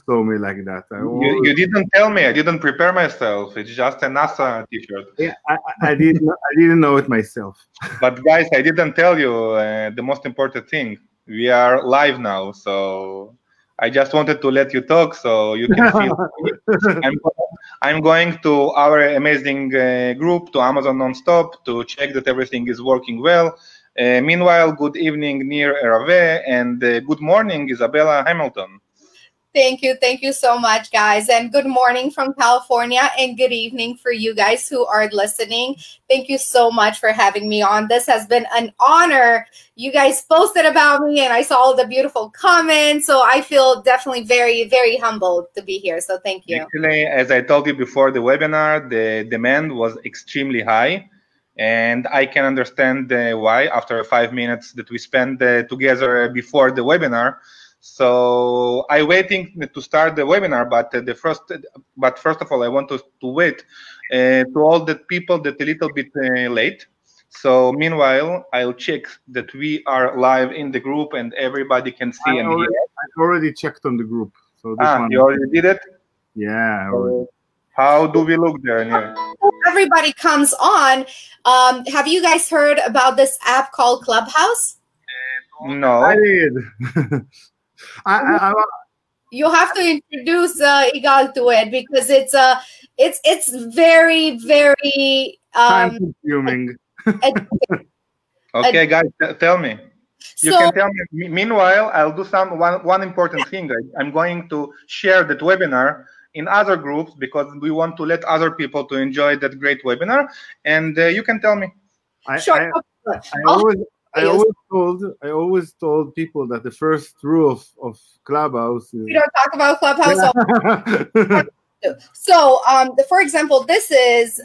told me like that. You didn't tell me. I didn't prepare myself. It's just a NASA t-shirt. Yeah, I didn't know it myself. But guys, I didn't tell you the most important thing. We are live now, so I just wanted to let you talk so you can feel. I'm going to our amazing group, to Amazon Nonstop, to check that everything is working well. Meanwhile, good evening, Nir Erave, and good morning, Isabella Hamilton. Thank you so much, guys, and good morning from California, and good evening for you guys who are listening. Thank you so much for having me on. This has been an honor. You guys posted about me, and I saw all the beautiful comments, so I feel definitely very, very humbled to be here, so thank you. Actually, as I told you before the webinar, the demand was extremely high, and I can understand why after 5 minutes that we spent together before the webinar. So I'm waiting to start the webinar, but first of all, I want to wait to all the people that a little bit late. So meanwhile, I'll check that we are live in the group and everybody can see and hear. I already checked on the group. So this one. You already did it? Yeah. How do we look there? Everybody comes on. Have you guys heard about this app called Clubhouse? No. I did. You have to introduce Igal to it because it's very, very time-consuming. Okay, guys, tell me. You can tell me. Meanwhile, I'll do one important thing. I'm going to share that webinar in other groups because we want to let other people to enjoy that great webinar. And you can tell me. I always told people that the first rule of Clubhouse is... We don't talk about Clubhouse. So, for example, this is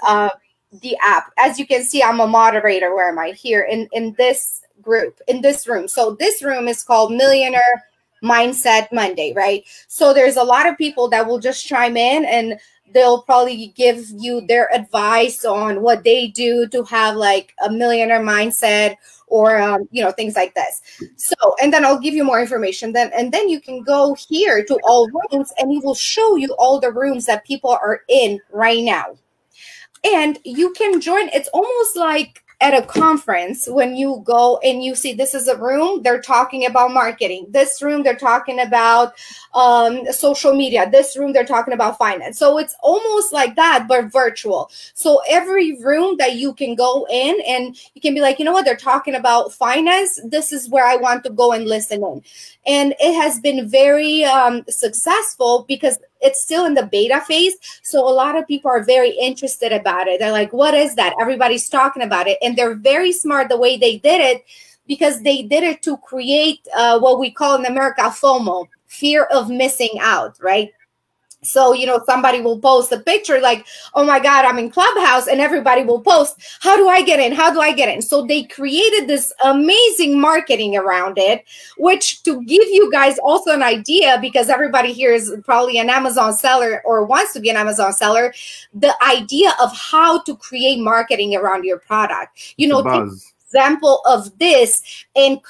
the app. As you can see, I'm a moderator. Where am I? Here in this group, in this room. So this room is called Millionaire Mindset Monday, right? So there's a lot of people that will just chime in and they'll probably give you their advice on what they do to have like a millionaire mindset or, things like this. So, and then I'll give you more information and then you can go here to all rooms and it will show you all the rooms that people are in right now. And you can join. It's almost like at a conference when you go and you see this is a room, they're talking about marketing. This room, they're talking about social media. This room, they're talking about finance. So it's almost like that, but virtual. So every room that you can go in and you can be like, you know what, they're talking about finance. This is where I want to go and listen in. And it has been very successful because it's still in the beta phase. So a lot of people are very interested about it. They're like, what is that? Everybody's talking about it. And they're very smart the way they did it because they did it to create what we call in America FOMO, fear of missing out, right? So, somebody will post a picture like, oh my God, I'm in Clubhouse, and everybody will post, how do I get in? How do I get in? So they created this amazing marketing around it, which to give you guys also an idea, because everybody here is probably an Amazon seller or wants to be an Amazon seller, the idea of how to create marketing around your product, example of this and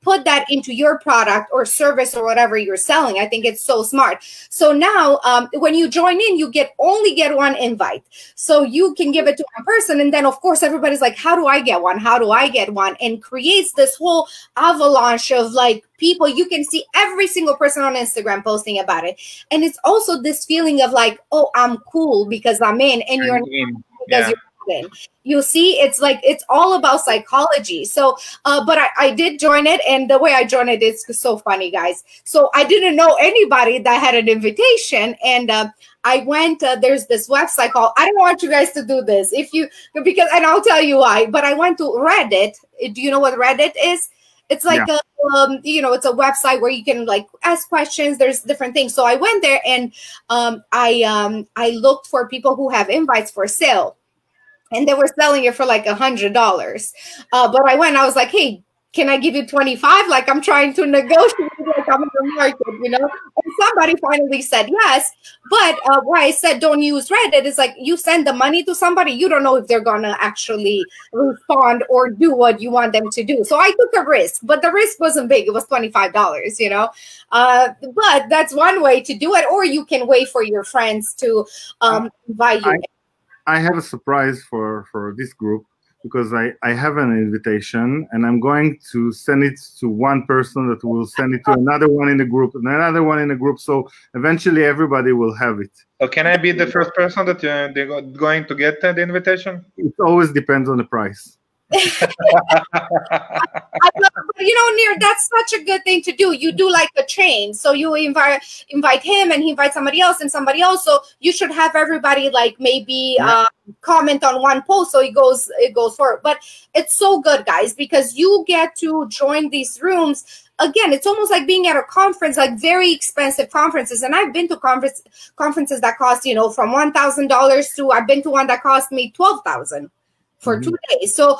put that into your product or service or whatever you're selling. I think it's so smart. So now when you join in, you only get one invite. So you can give it to one person. And then of course, everybody's like, how do I get one? How do I get one? And creates this whole avalanche of like people. You can see every single person on Instagram posting about it. And it's also this feeling of like, oh, I'm cool because I'm in, and you're not because you're in. You see, it's like, it's all about psychology. So, but I did join it, and the way I joined it is so funny, guys. So I didn't know anybody that had an invitation, and I went, there's this website called, I don't want you guys to do this, and I'll tell you why, but I went to Reddit. Do you know what Reddit is? It's like it's a website where you can like ask questions. There's different things. So I went there and I looked for people who have invites for sale. And they were selling it for like $100. But I went, I was like, hey, can I give you 25? Like I'm trying to negotiate, like I'm in the market, you know? And somebody finally said yes. But why I said don't use Reddit is like you send the money to somebody, you don't know if they're gonna actually respond or do what you want them to do. So I took a risk, but the risk wasn't big. It was $25, you know? But that's one way to do it, or you can wait for your friends to invite you. I have a surprise for this group, because I have an invitation and I'm going to send it to one person that will send it to another one in the group and another one in the group. So eventually everybody will have it. So can I be the first person that they're going to get the invitation? It always depends on the price. I love, you know, Nir, that's such a good thing to do. You do like a chain. So you invite him and he invites somebody else and somebody else. So you should have everybody like maybe comment on one post so it goes forward. But it's so good, guys, because you get to join these rooms. Again, it's almost like being at a conference, like very expensive conferences. And I've been to conferences that cost, you know, from $1,000 to I've been to one that cost me $12,000. For 2 days. So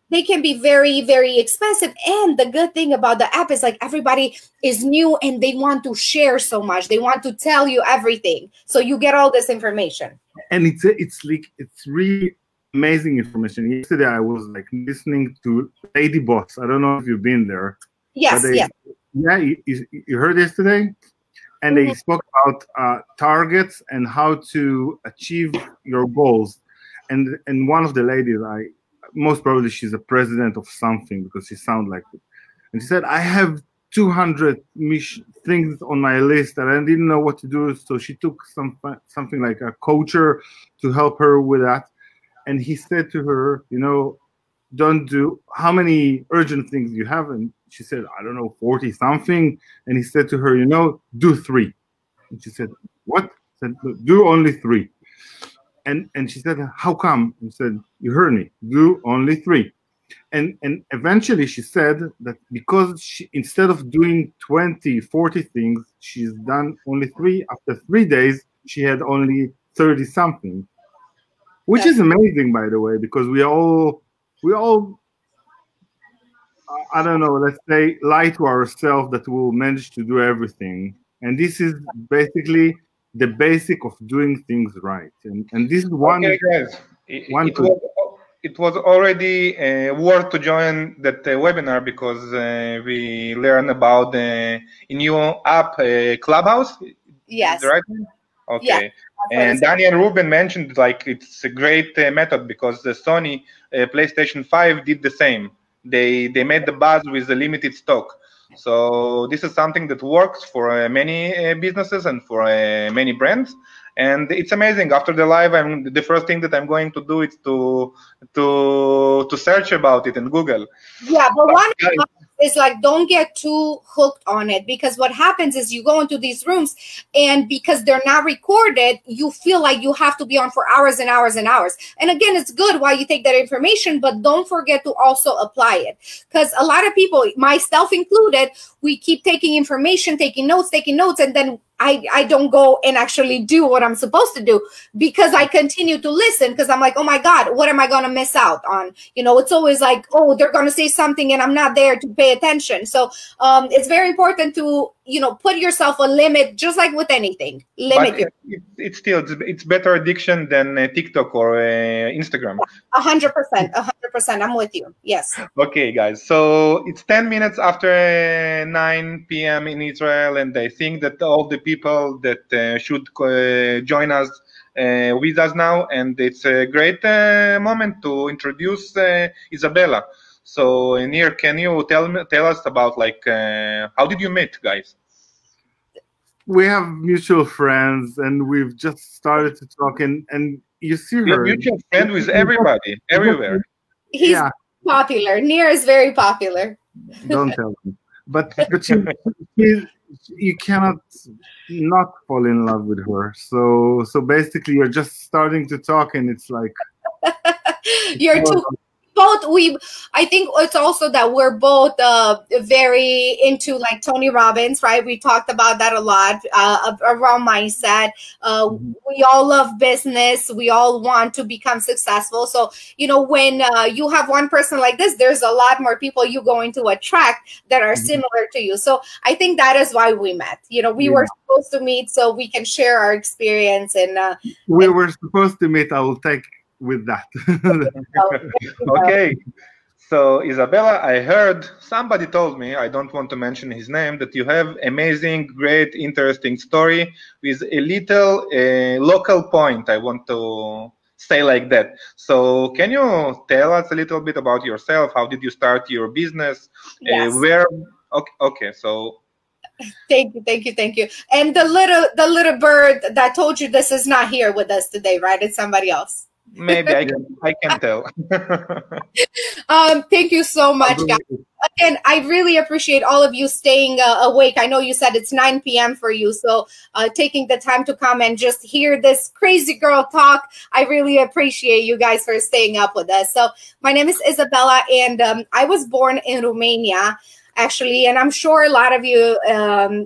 they can be very, very expensive. And the good thing about the app is like everybody is new and they want to share so much. They want to tell you everything. So you get all this information. And it's really amazing information. Yesterday I was like listening to Lady Boss. I don't know if you've been there. Yes, yes. Yeah, you heard yesterday? And they spoke about targets and how to achieve your goals. And one of the ladies, most probably she's a president of something because she sounds like it. And she said, I have 200 things on my list and I didn't know what to do. So she took something like a coacher to help her with that. And he said to her, you know, don't do, how many urgent things do you have? And she said, I don't know, 40 something. And he said to her, you know, do 3. And she said, what? He said, do only 3. And she said, how come? And said, you heard me, do only 3. And eventually she said that because she, instead of doing 20, 40 things, she's done only 3. After 3 days, she had only 30 something, which is amazing, by the way, because we all, I don't know, let's say, lie to ourselves that we'll manage to do everything. And this is basically the basic of doing things right, and this is one. Okay, guys, it was already worth to join that webinar because we learned about a new app, Clubhouse. Yes. Right. Okay. Yeah. And Daniel Rubin mentioned like it's a great method because the Sony PlayStation 5 did the same. They made the buzz with the limited stock. So this is something that works for many businesses and for many brands, and it's amazing. After the live, the first thing that I'm going to do is to search about it in Google. Yeah, but one is like don't get too hooked on it, because what happens is you go into these rooms and because they're not recorded, you feel like you have to be on for hours and hours and hours. And again, it's good while you take that information, but don't forget to also apply it, because a lot of people, myself included, we keep taking information, taking notes, and then I don't go and actually do what I'm supposed to do because I continue to listen, because I'm like, oh my God, what am I going to miss out on? You know, it's always like, oh, they're going to say something and I'm not there to pay attention. So it's very important to, you know, put yourself a limit, just like with anything. Limit. It's better addiction than TikTok or Instagram. 100%. I'm with you. Yes. Okay, guys. So it's 10 minutes after 9 p.m. in Israel, and I think that all the people that should join us with us now, and it's a great moment to introduce Isabella. So, Nir, can you tell us about like how did you meet, guys? We have mutual friends, and we've just started to talk. And you see her. You're mutual friend with everybody, everywhere. He's popular. Nir is very popular. Don't tell me. But you cannot not fall in love with her. So basically, you're just starting to talk, and it's like you're too. I think it's also that we're both very into like Tony Robbins, right? We talked about that a lot around mindset. We all love business. We all want to become successful. So, you know, when you have one person like this, there's a lot more people you're going to attract that are similar to you. So I think that is why we met. You know, we were supposed to meet so we can share our experience. And we were supposed to meet. I will take with that. Okay. So Isabella, I heard somebody told me, I don't want to mention his name, that you have amazing, great, interesting story with a little local point. I want to say like that. So can you tell us a little bit about yourself? How did you start your business? Yes. Okay. So thank you. And the little bird that told you this is not here with us today, right? It's somebody else. Maybe I can tell. Thank you so much, guys. Again, I really appreciate all of you staying awake. I know you said it's 9 p.m. for you, so taking the time to come and just hear this crazy girl talk, I really appreciate you guys for staying up with us. So my name is Isabella, and I was born in Romania, actually, and I'm sure a lot of you,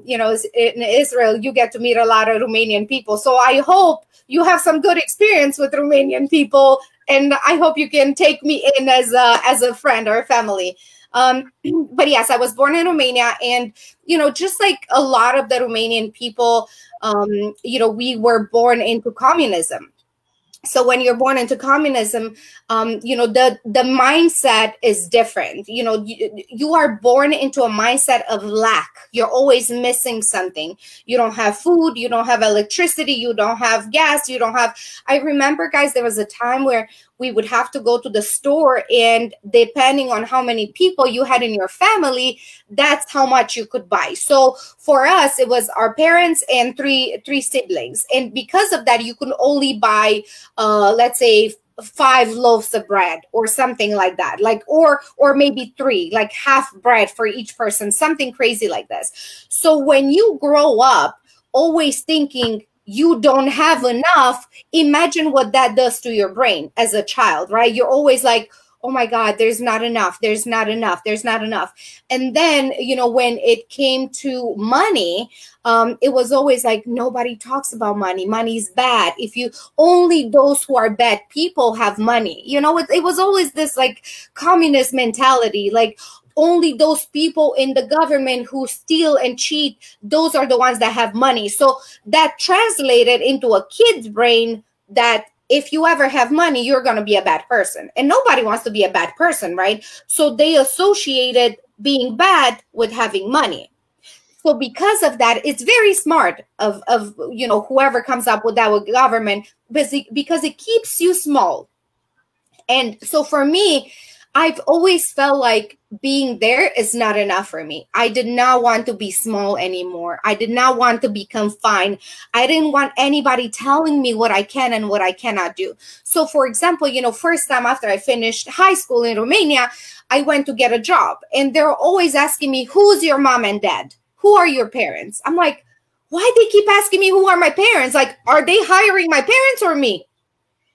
you know, in Israel, you get to meet a lot of Romanian people. So I hope you have some good experience with Romanian people, and I hope you can take me in as a friend or a family. But yes, I was born in Romania, and, you know, just like a lot of the Romanian people, you know, we were born into communism. So when you're born into communism, you know, the mindset is different. You know, you are born into a mindset of lack. You're always missing something. You don't have food. You don't have electricity. You don't have gas. You don't have. I remember, guys, there was a time where we would have to go to the store, and depending on how many people you had in your family, that's how much you could buy. So for us, it was our parents and three siblings. And because of that, you could only buy, let's say, 5 loaves of bread or something like that, like, or maybe 3, like half bread for each person, something crazy like this. So when you grow up always thinking you don't have enough, imagine what that does to your brain as a child, right? You're always like, oh my God, there's not enough. There's not enough. There's not enough. And then, you know, when it came to money, it was always like, nobody talks about money. Money's bad. If you only those who are bad people have money, you know, it was always this like communist mentality, like only those people in the government who steal and cheat, those are the ones that have money. So that translated into a kid's brain that if you ever have money, you're going to be a bad person. And nobody wants to be a bad person, right? So they associated being bad with having money. So because of that, it's very smart of you know, whoever comes up with that with government, because it keeps you small. And so for me, I've always felt like being there is not enough for me. I did not want to be small anymore. I did not want to be confined. I didn't want anybody telling me what I can and what I cannot do. So for example, you know, first time after I finished high school in Romania, I went to get a job, and they're always asking me, who's your mom and dad? Who are your parents? I'm like, why they keep asking me who are my parents? Like, are they hiring my parents or me?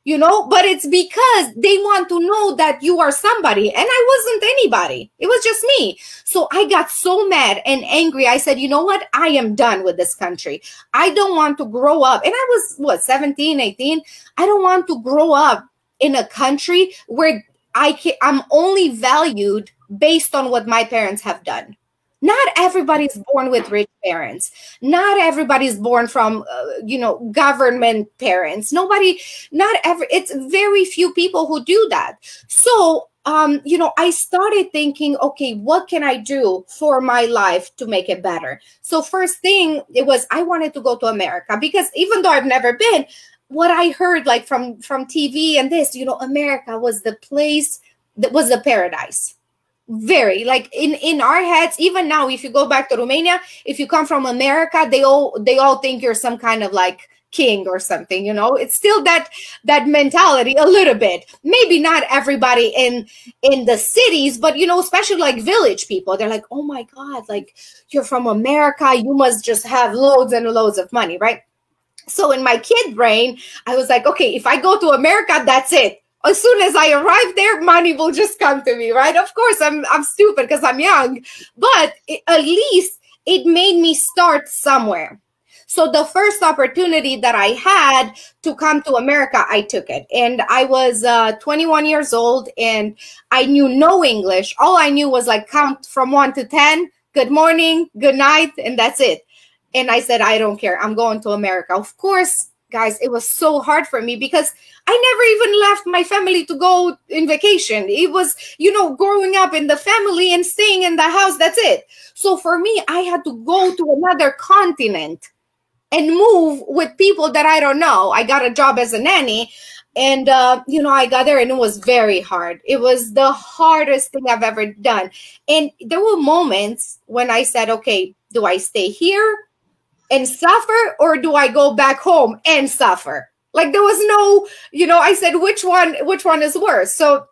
You know, but it's because they want to know that you are somebody, and I wasn't anybody. It was just me. So I got so mad and angry. I said, you know what? I am done with this country. I don't want to grow up. And I was, what, 17, 18? I don't want to grow up in a country where I'm only valued based on what my parents have done. Not everybody's born with rich parents. Not everybody's born from, you know, government parents. It's very few people who do that. So, you know, I started thinking, okay, what can I do for my life to make it better? So first thing, it was, I wanted to go to America, because even though I've never been, what I heard like from TV and this, you know, America was the place that was the paradise. Very, like in our heads, even now, if you go back to Romania, if you come from America, they all think you're some kind of like king or something, you know. It's still that mentality a little bit. Maybe not everybody in the cities, but, you know, especially like village people, they're like, oh my God, like, you're from America, you must just have loads and loads of money, right? So in my kid brain, I was like, okay, if I go to America, that's it. as soon as I arrive there, money will just come to me, right? Of course, I'm stupid because I'm young, but at least it made me start somewhere. So the first opportunity that I had to come to America, I took it. And I was 21 years old and I knew no English. All I knew was like count from 1 to 10, good morning, good night, and that's it. And I said, I don't care. I'm going to America. Of course, guys, it was so hard for me because I never even left my family to go in vacation. It was, you know, growing up in the family and staying in the house. That's it. So for me, I had to go to another continent and move with people that I don't know. I got a job as a nanny and, you know, I got there and it was very hard. It was the hardest thing I've ever done. And there were moments when I said, okay, do I stay here and suffer or do I go back home and suffer? Like there was no, you know, I said, which one is worse? So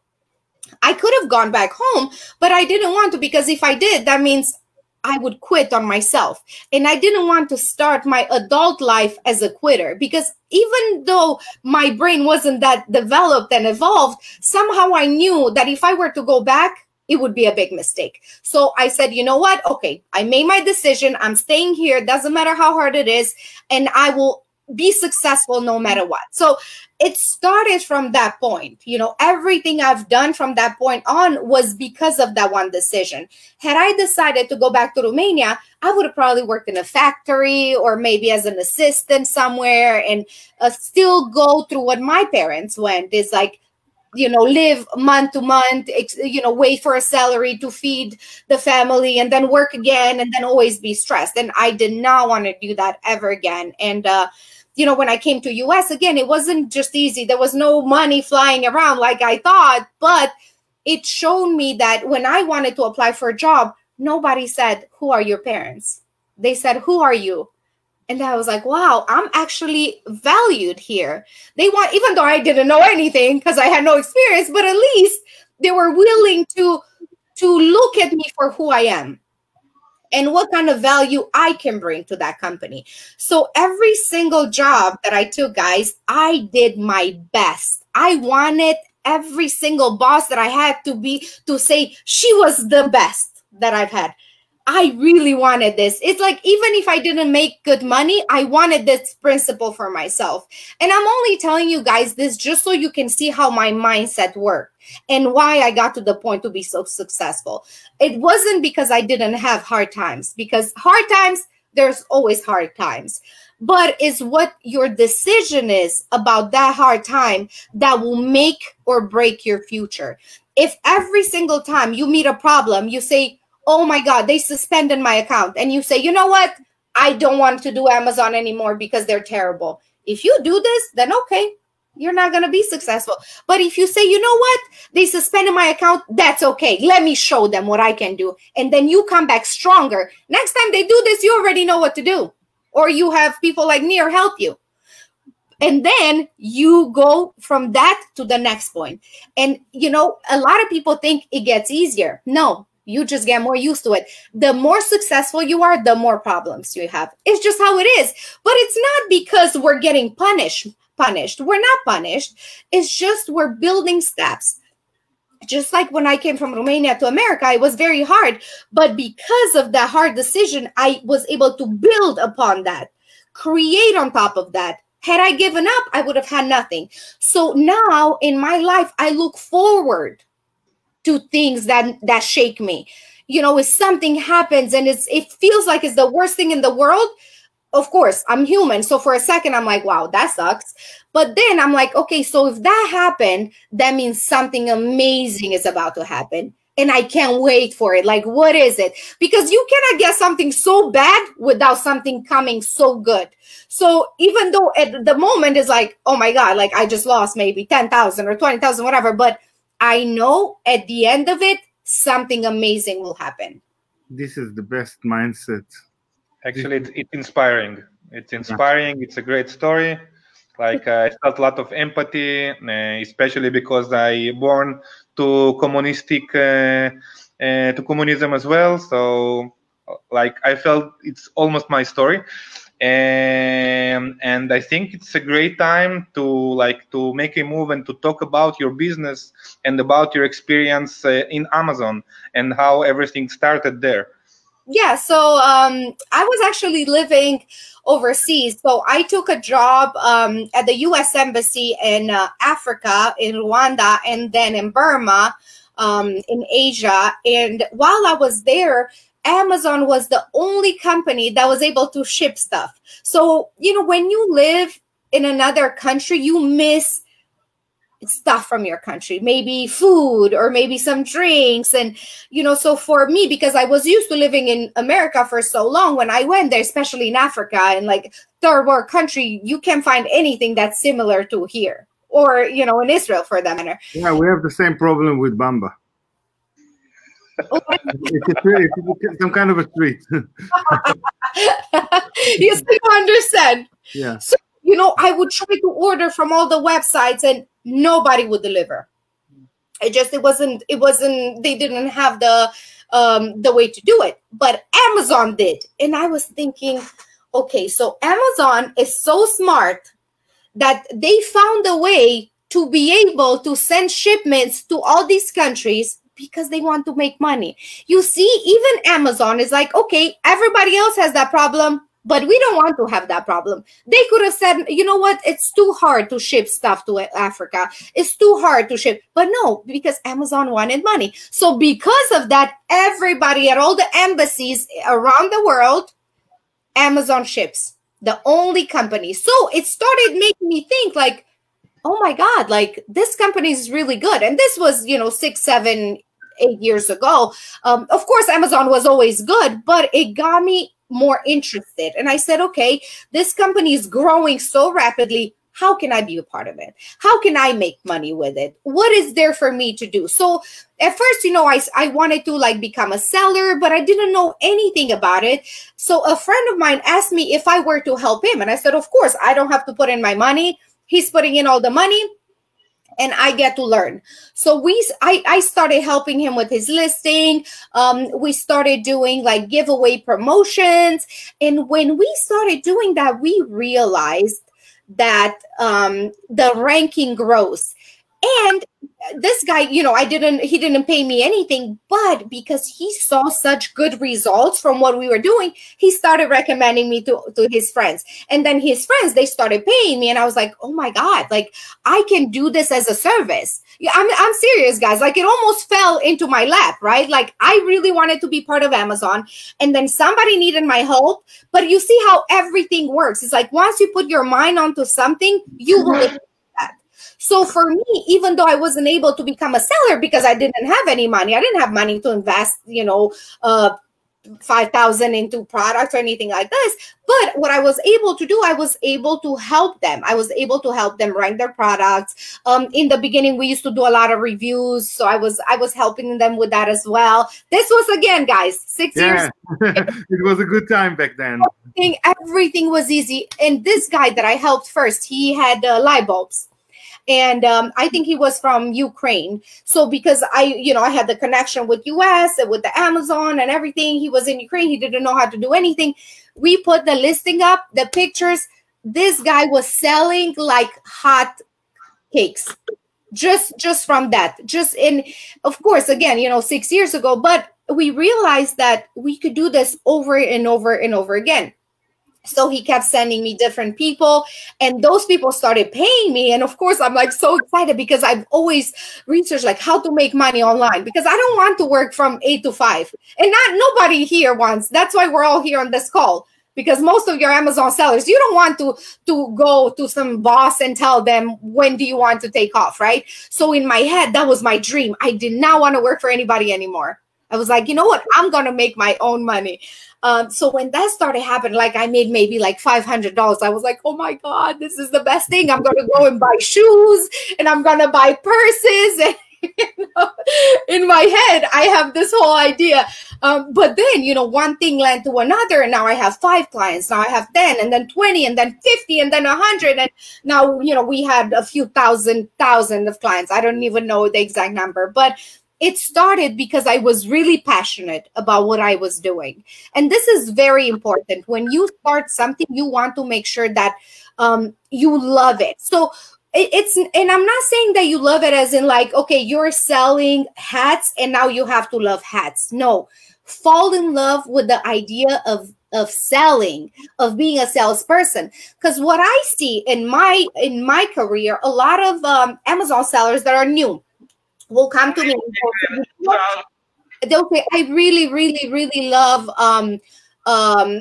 I could have gone back home, but I didn't want to because if I did, that means I would quit on myself. And I didn't want to start my adult life as a quitter because even though my brain wasn't that developed and evolved, somehow I knew that if I were to go back, it would be a big mistake. So I said, you know what? Okay, I made my decision. I'm staying here. Doesn't matter how hard it is. And I will be successful no matter what. So it started from that point. You know, everything I've done from that point on was because of that one decision. Had I decided to go back to Romania, I would have probably worked in a factory or maybe as an assistant somewhere and still go through what my parents went. It's like, you know, live month to month, you know, wait for a salary to feed the family and then work again and then always be stressed. And I did not want to do that ever again. And, you know, when I came to US, again, it wasn't just easy. There was no money flying around like I thought, but it showed me that when I wanted to apply for a job, nobody said, who are your parents? They said, who are you? And I was like, wow, I'm actually valued here. They want, even though I didn't know anything because I had no experience, but at least they were willing to look at me for who I am and what kind of value I can bring to that company. So every single job that I took, guys, I did my best. I wanted every single boss that I had to say she was the best that I've had. I really wanted this. It's like, even if I didn't make good money, I wanted this principle for myself. And I'm only telling you guys this just so you can see how my mindset worked and why I got to the point to be so successful. It wasn't because I didn't have hard times, because hard times, there's always hard times. But it's what your decision is about that hard time that will make or break your future. If every single time you meet a problem, you say, oh my God, they suspended my account. And you say, you know what? I don't want to do Amazon anymore because they're terrible. If you do this, then okay, you're not going to be successful. But if you say, you know what? They suspended my account. That's okay. Let me show them what I can do. And then you come back stronger. Next time they do this, you already know what to do. Or you have people like me or help you. And then you go from that to the next point. And, you know, a lot of people think it gets easier. No. You just get more used to it. The more successful you are, the more problems you have. It's just how it is. But it's not because we're getting punished. We're not punished. It's just we're building steps. Just like when I came from Romania to America, it was very hard. But because of that hard decision, I was able to build upon that, create on top of that. Had I given up, I would have had nothing. So now in my life, I look forward to things that shake me. You know, if something happens and it feels like it's the worst thing in the world, of course, I'm human. So for a second, I'm like, wow, that sucks. But then I'm like, okay, so if that happened, that means something amazing is about to happen. And I can't wait for it. Like, what is it? Because you cannot get something so bad without something coming so good. So even though at the moment it's like, oh my God, like I just lost maybe 10,000 or 20,000, whatever. But I know at the end of it, something amazing will happen. This is the best mindset. Actually, it's inspiring. It's inspiring. It's a great story. Like I felt a lot of empathy, especially because I born to communism as well. So, like I felt it's almost my story. And And I think it's a great time to make a move and to talk about your business and about your experience in Amazon and how everything started there. Yeah, so I was actually living overseas. So I took a job at the U.S. Embassy in Africa, in Rwanda, and then in Burma, in Asia. And while I was there, Amazon was the only company that was able to ship stuff. So, you know, when you live in another country, you miss stuff from your country, maybe food or maybe some drinks. And, you know, so for me, because I was used to living in America for so long, when I went there, especially in Africa and like third world country, you can't find anything that's similar to here or, you know, in Israel for that matter. Yeah, we have the same problem with Bamba. It's some kind of a street. You still understand? Yeah. So, you know, I would try to order from all the websites and nobody would deliver. It wasn't, they didn't have the way to do it, but Amazon did. And I was thinking, okay, so Amazon is so smart that they found a way to be able to send shipments to all these countries because they want to make money. You see, even Amazon is like, okay, everybody else has that problem, but we don't want to have that problem. They could have said, you know what, it's too hard to ship stuff to Africa. It's too hard to ship. But no, because Amazon wanted money. So because of that, everybody at all the embassies around the world, Amazon ships. The only company. So it started making me think like, oh my God, like this company is really good. And this was, you know, 6, 7, 8 years ago. Of course, Amazon was always good, but it got me more interested. And I said, okay, this company is growing so rapidly. How can I be a part of it? How can I make money with it? What is there for me to do? So at first, you know, I wanted to like become a seller, but I didn't know anything about it. So a friend of mine asked me if I were to help him. And I said, of course, I don't have to put in my money. He's putting in all the money and I get to learn. So I started helping him with his listing. We started doing like giveaway promotions. And when we started doing that, we realized that the ranking grows. And this guy, you know, he didn't pay me anything, but because he saw such good results from what we were doing, he started recommending me to his friends. And then his friends, they started paying me. And I was like, oh my God, like I can do this as a service. Yeah, I'm serious, guys. Like it almost fell into my lap, right? Like I really wanted to be part of Amazon. And then somebody needed my help. But you see how everything works. It's like once you put your mind onto something, you will. So for me, even though I wasn't able to become a seller because I didn't have any money, I didn't have money to invest, you know, $5,000 into products or anything like this. But what I was able to do, I was able to help them. I was able to help them rank their products. In the beginning, we used to do a lot of reviews. So I was helping them with that as well. This was, again, guys, 6 years. It was a good time back then. Everything was easy. And this guy that I helped first, he had light bulbs. And I think he was from Ukraine. So because I had the connection with US and with the Amazon and everything, he was in Ukraine. He didn't know how to do anything. We put the listing up, the pictures. This guy was selling like hot cakes just from that. Of course, again, 6 years ago. But we realized that we could do this over and over and over again. So he kept sending me different people and those people started paying me. And of course, I'm like so excited because I've always researched like how to make money online because I don't want to work from 8 to 5 and nobody here wants. That's why we're all here on this call because most of your Amazon sellers, you don't want to go to some boss and tell them when do you want to take off, right? So in my head, that was my dream. I did not want to work for anybody anymore. I was like, you know what? I'm going to make my own money. So when that started happening, like I made maybe like $500. I was like, oh my God, this is the best thing. I'm going to go and buy shoes and I'm going to buy purses. And in my head, I have this whole idea. But then, one thing led to another. And now I have 5 clients. Now I have 10 and then 20 and then 50 and then 100. And now, we had a few thousand of clients. I don't even know the exact number, but it started because I was really passionate about what I was doing. And this is very important. When you start something, you want to make sure that you love it. So and I'm not saying that you love it as in like, okay, you're selling hats and now you have to love hats. No, fall in love with the idea of selling, of being a salesperson. Because what I see in my career, a lot of Amazon sellers that are new will come to me and they'll say, I really, really, really love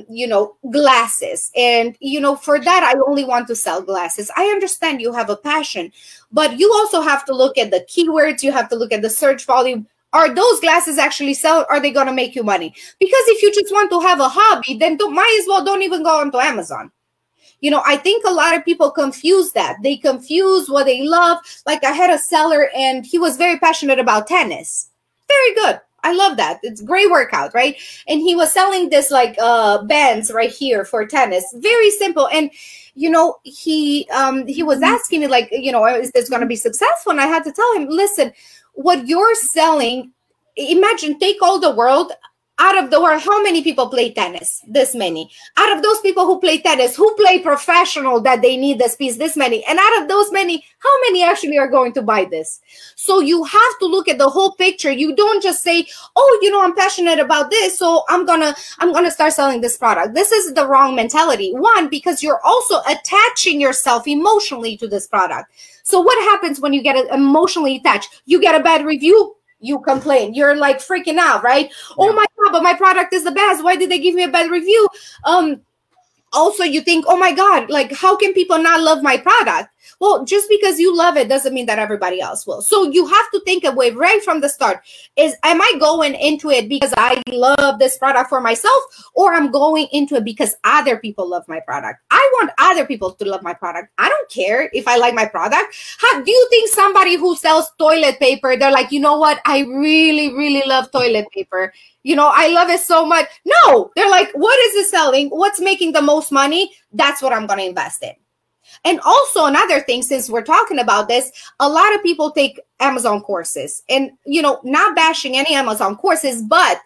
you know, glasses. And, you know, for that, I only want to sell glasses. I understand you have a passion, but you also have to look at the keywords. You have to look at the search volume. Are those glasses actually sell? Are they going to make you money? Because if you just want to have a hobby, then might as well don't even go onto Amazon. You know, I think a lot of people confuse that. They confuse what they love. Like I had a seller and he was very passionate about tennis. Very good. I love that. It's a great workout, right? And he was selling this like bands right here for tennis. Very simple. And, you know, he was asking me like, you know, is this going to be successful? And I had to tell him, listen, what you're selling, imagine, take all the world. Out of the world, how many people play tennis? This many. Out of those people who play tennis, who play professional that they need this piece, this many. And out of those many, how many actually are going to buy this? So you have to look at the whole picture. You don't just say, oh, you know, I'm passionate about this, so I'm gonna start selling this product. This is the wrong mentality. One, because you're also attaching yourself emotionally to this product. So what happens when you get emotionally attached? You get a bad review, you complain. You're like freaking out, right? Yeah. Oh my God, but my product is the best. Why did they give me a bad review? Also, you think, oh my God, like how can people not love my product? Well, just because you love it doesn't mean that everybody else will. So you have to think away right from the start is, am I going into it because I love this product for myself, or I'm going into it because other people love my product? I want other people to love my product. I don't care if I like my product. How do you think somebody who sells toilet paper, they're like, you know what? I really, really love toilet paper. You know, I love it so much. No, they're like, what is it selling? What's making the most money? That's what I'm going to invest in. And also another thing, since we're talking about this, a lot of people take Amazon courses and, you know, not bashing any Amazon courses, but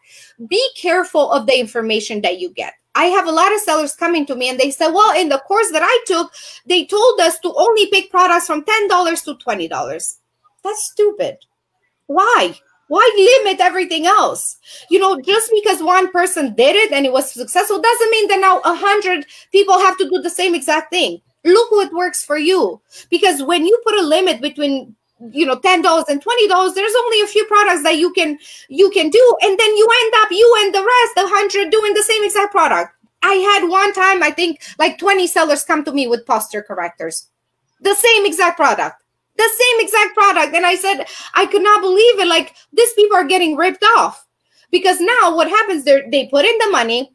be careful of the information that you get. I have a lot of sellers coming to me and they say, well, in the course that I took, they told us to only pick products from $10 to $20. That's stupid. Why? Why limit everything else? You know, just because one person did it and it was successful doesn't mean that now 100 people have to do the same exact thing. Look what works for you. Because when you put a limit between, you know, $10 and $20, there's only a few products that you can do. And then you end up, you and the rest, 100 doing the same exact product. I had one time, I think like 20 sellers come to me with posture correctors. The same exact product. The same exact product. And I said, I could not believe it. Like, these people are getting ripped off. Because now what happens, they put in the money.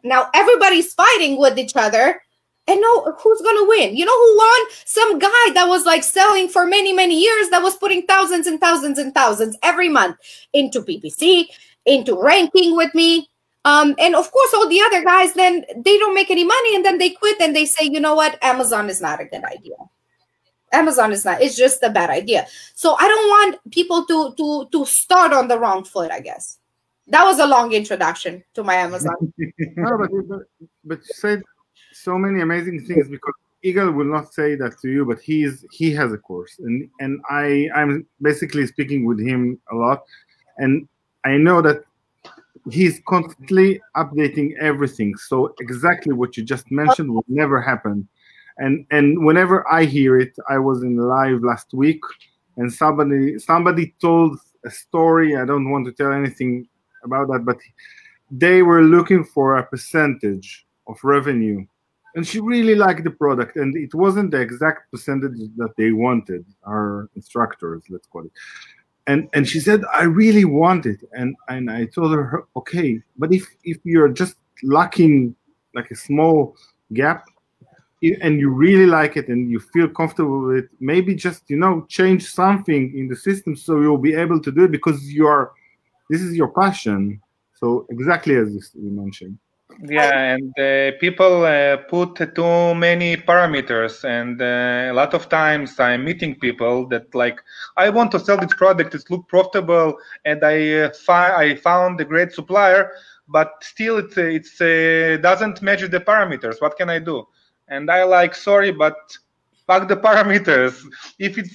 Now everybody's fighting with each other. And no, who's going to win? You know who won? Some guy that was like selling for many, many years that was putting thousands and thousands and thousands every month into PPC, into ranking with me. And of course, all the other guys, then they don't make any money. And then they quit and they say, you know what? Amazon is not a good idea. Amazon is not. It's just a bad idea. So I don't want people to start on the wrong foot, I guess. That was a long introduction to my Amazon. No, but you said so many amazing things, because Eagle will not say that to you, but he has a course, and I'm basically speaking with him a lot, and I know that he's constantly updating everything. So exactly what you just mentioned will never happen. And whenever I hear it, I was in live last week, and somebody told a story. I don't want to tell anything about that, but they were looking for a percentage of revenue, and she really liked the product, and it wasn't the exact percentage that they wanted, our instructors, let's call it. And she said, I really want it. And I told her, okay, but if you're just lacking like a small gap, and you really like it and you feel comfortable with it, maybe just, you know, change something in the system so you'll be able to do it, because this is your passion. So exactly as you mentioned. Yeah, and people put too many parameters, and a lot of times I'm meeting people that like, I want to sell this product, it looks profitable, and I found a great supplier, but still it doesn't match the parameters. What can I do? And I like, sorry, but fuck the parameters. If it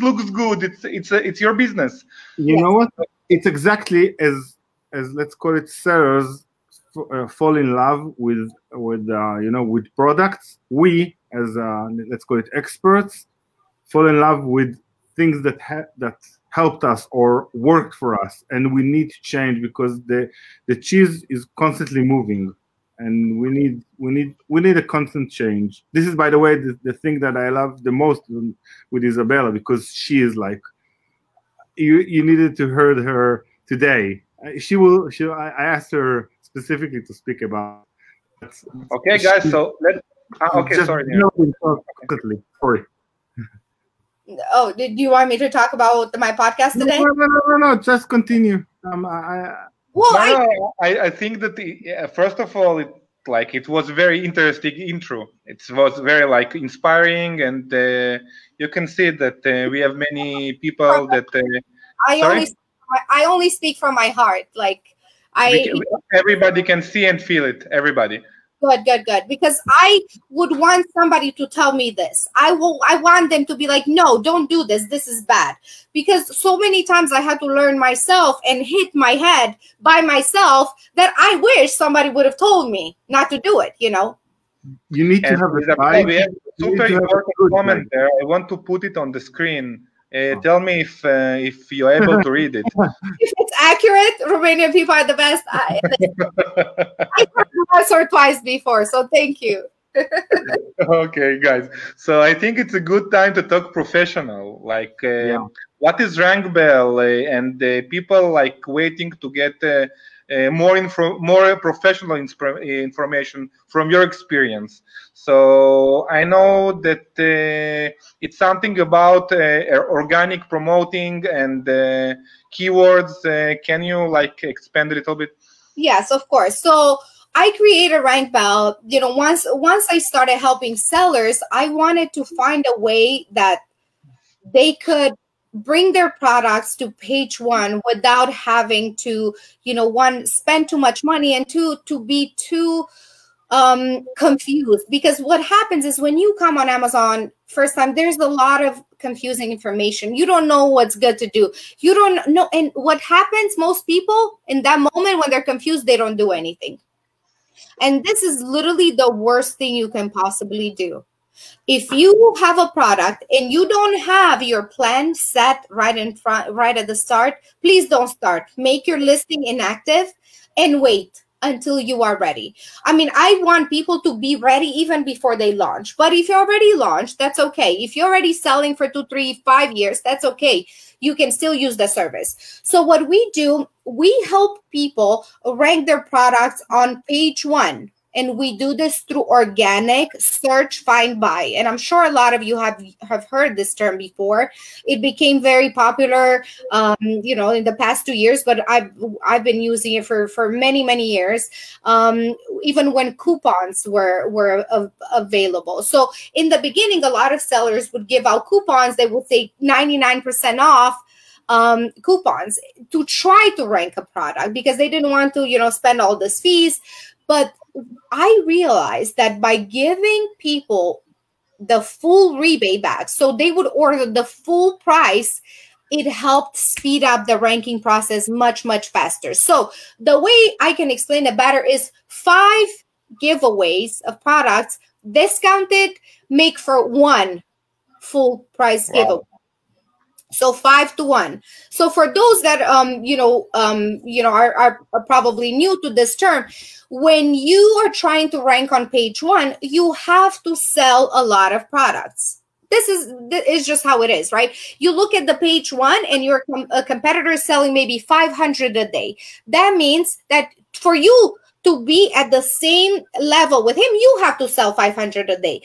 looks good, it's your business. You know what? It's exactly as let's call it sellers fall in love with with products. We as let's call it experts fall in love with things that helped us or worked for us, and we need to change because the cheese is constantly moving, and we need a constant change. This is, by the way, the thing that I love the most with Isabella, because she is like, you needed to hear her today. I asked her specifically to speak about. Okay, guys. So let's. Okay, sorry. Sorry. Oh, did you want me to talk about my podcast today? No. Just continue. I think that first of all, it was very interesting intro. It was very like inspiring, and you can see that we have many people that. I only speak from my heart. Everybody can see and feel it. Everybody. Good. Because I would want somebody to tell me this. I want them to be like, no, don't do this. This is bad. Because so many times I had to learn myself and hit my head by myself that I wish somebody would have told me not to do it. You need to have a guide. We have a super important comment there. I want to put it on the screen. Tell me if you're able to read it. If it's accurate, Romanian people are the best. I heard it once or twice before, so thank you. Okay, guys. So I think it's a good time to talk professional. What is RankBell, and people like waiting to get more professional information from your experience. So I know that it's something about organic promoting and keywords. Can you expand a little bit? Yes, of course. So I created RankBell. Once I started helping sellers, I wanted to find a way that they could bring their products to page one without having to, one, spend too much money, and two, to be too confused. Because what happens is when you come on Amazon first time, there's a lot of confusing information. You don't know what's good to do. You don't know. And what happens, most people in that moment when they're confused, they don't do anything. And this is literally the worst thing you can possibly do. If you have a product and you don't have your plan set right in front, right at the start, please don't start. Make your listing inactive and wait until you are ready. I mean, I want people to be ready even before they launch. But if you're already launched, that's okay. If you're already selling for 2, 3, 5 years, that's okay. You can still use the service. So what we do, we help people rank their products on page one. And we do this through organic search, find, buy. And I'm sure a lot of you have heard this term before. It became very popular, in the past 2 years, but I've been using it for many, many years, even when coupons were available. So in the beginning, a lot of sellers would give out coupons. They would say 99% off coupons to try to rank a product because they didn't want to, spend all these fees. But I realized that by giving people the full rebate back, so they would order the full price, it helped speed up the ranking process much, much faster. So the way I can explain it better is 5 giveaways of products discounted make for 1 full price giveaway. So 5 to 1. So for those that are probably new to this term, when you are trying to rank on page one, you have to sell a lot of products. This is just how it is, right? You look at the page one and your competitor is selling maybe 500 a day. That means that for you to be at the same level with him, you have to sell 500 a day.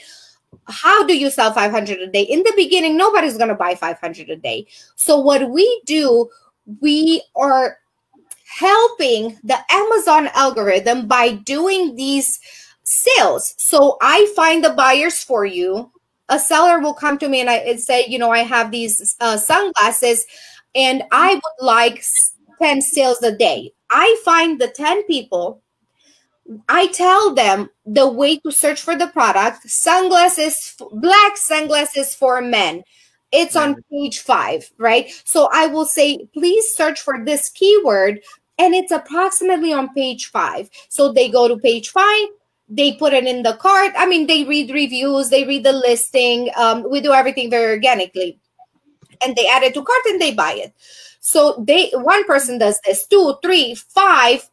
How do you sell 500 a day? In the beginning, nobody's going to buy 500 a day. So what we do, we are helping the Amazon algorithm by doing these sales. So I find the buyers for you. A seller will come to me and say, you know, I have these sunglasses and I would like 10 sales a day. I find the 10 people. I tell them the way to search for the product. Sunglasses, black sunglasses for men. It's on page 5, right? So I will say, please search for this keyword, and it's approximately on page 5. So they go to page 5, they put it in the cart. I mean, they read reviews, they read the listing. We do everything very organically. And they add it to cart and they buy it. So one person does this, 2, 3, 5,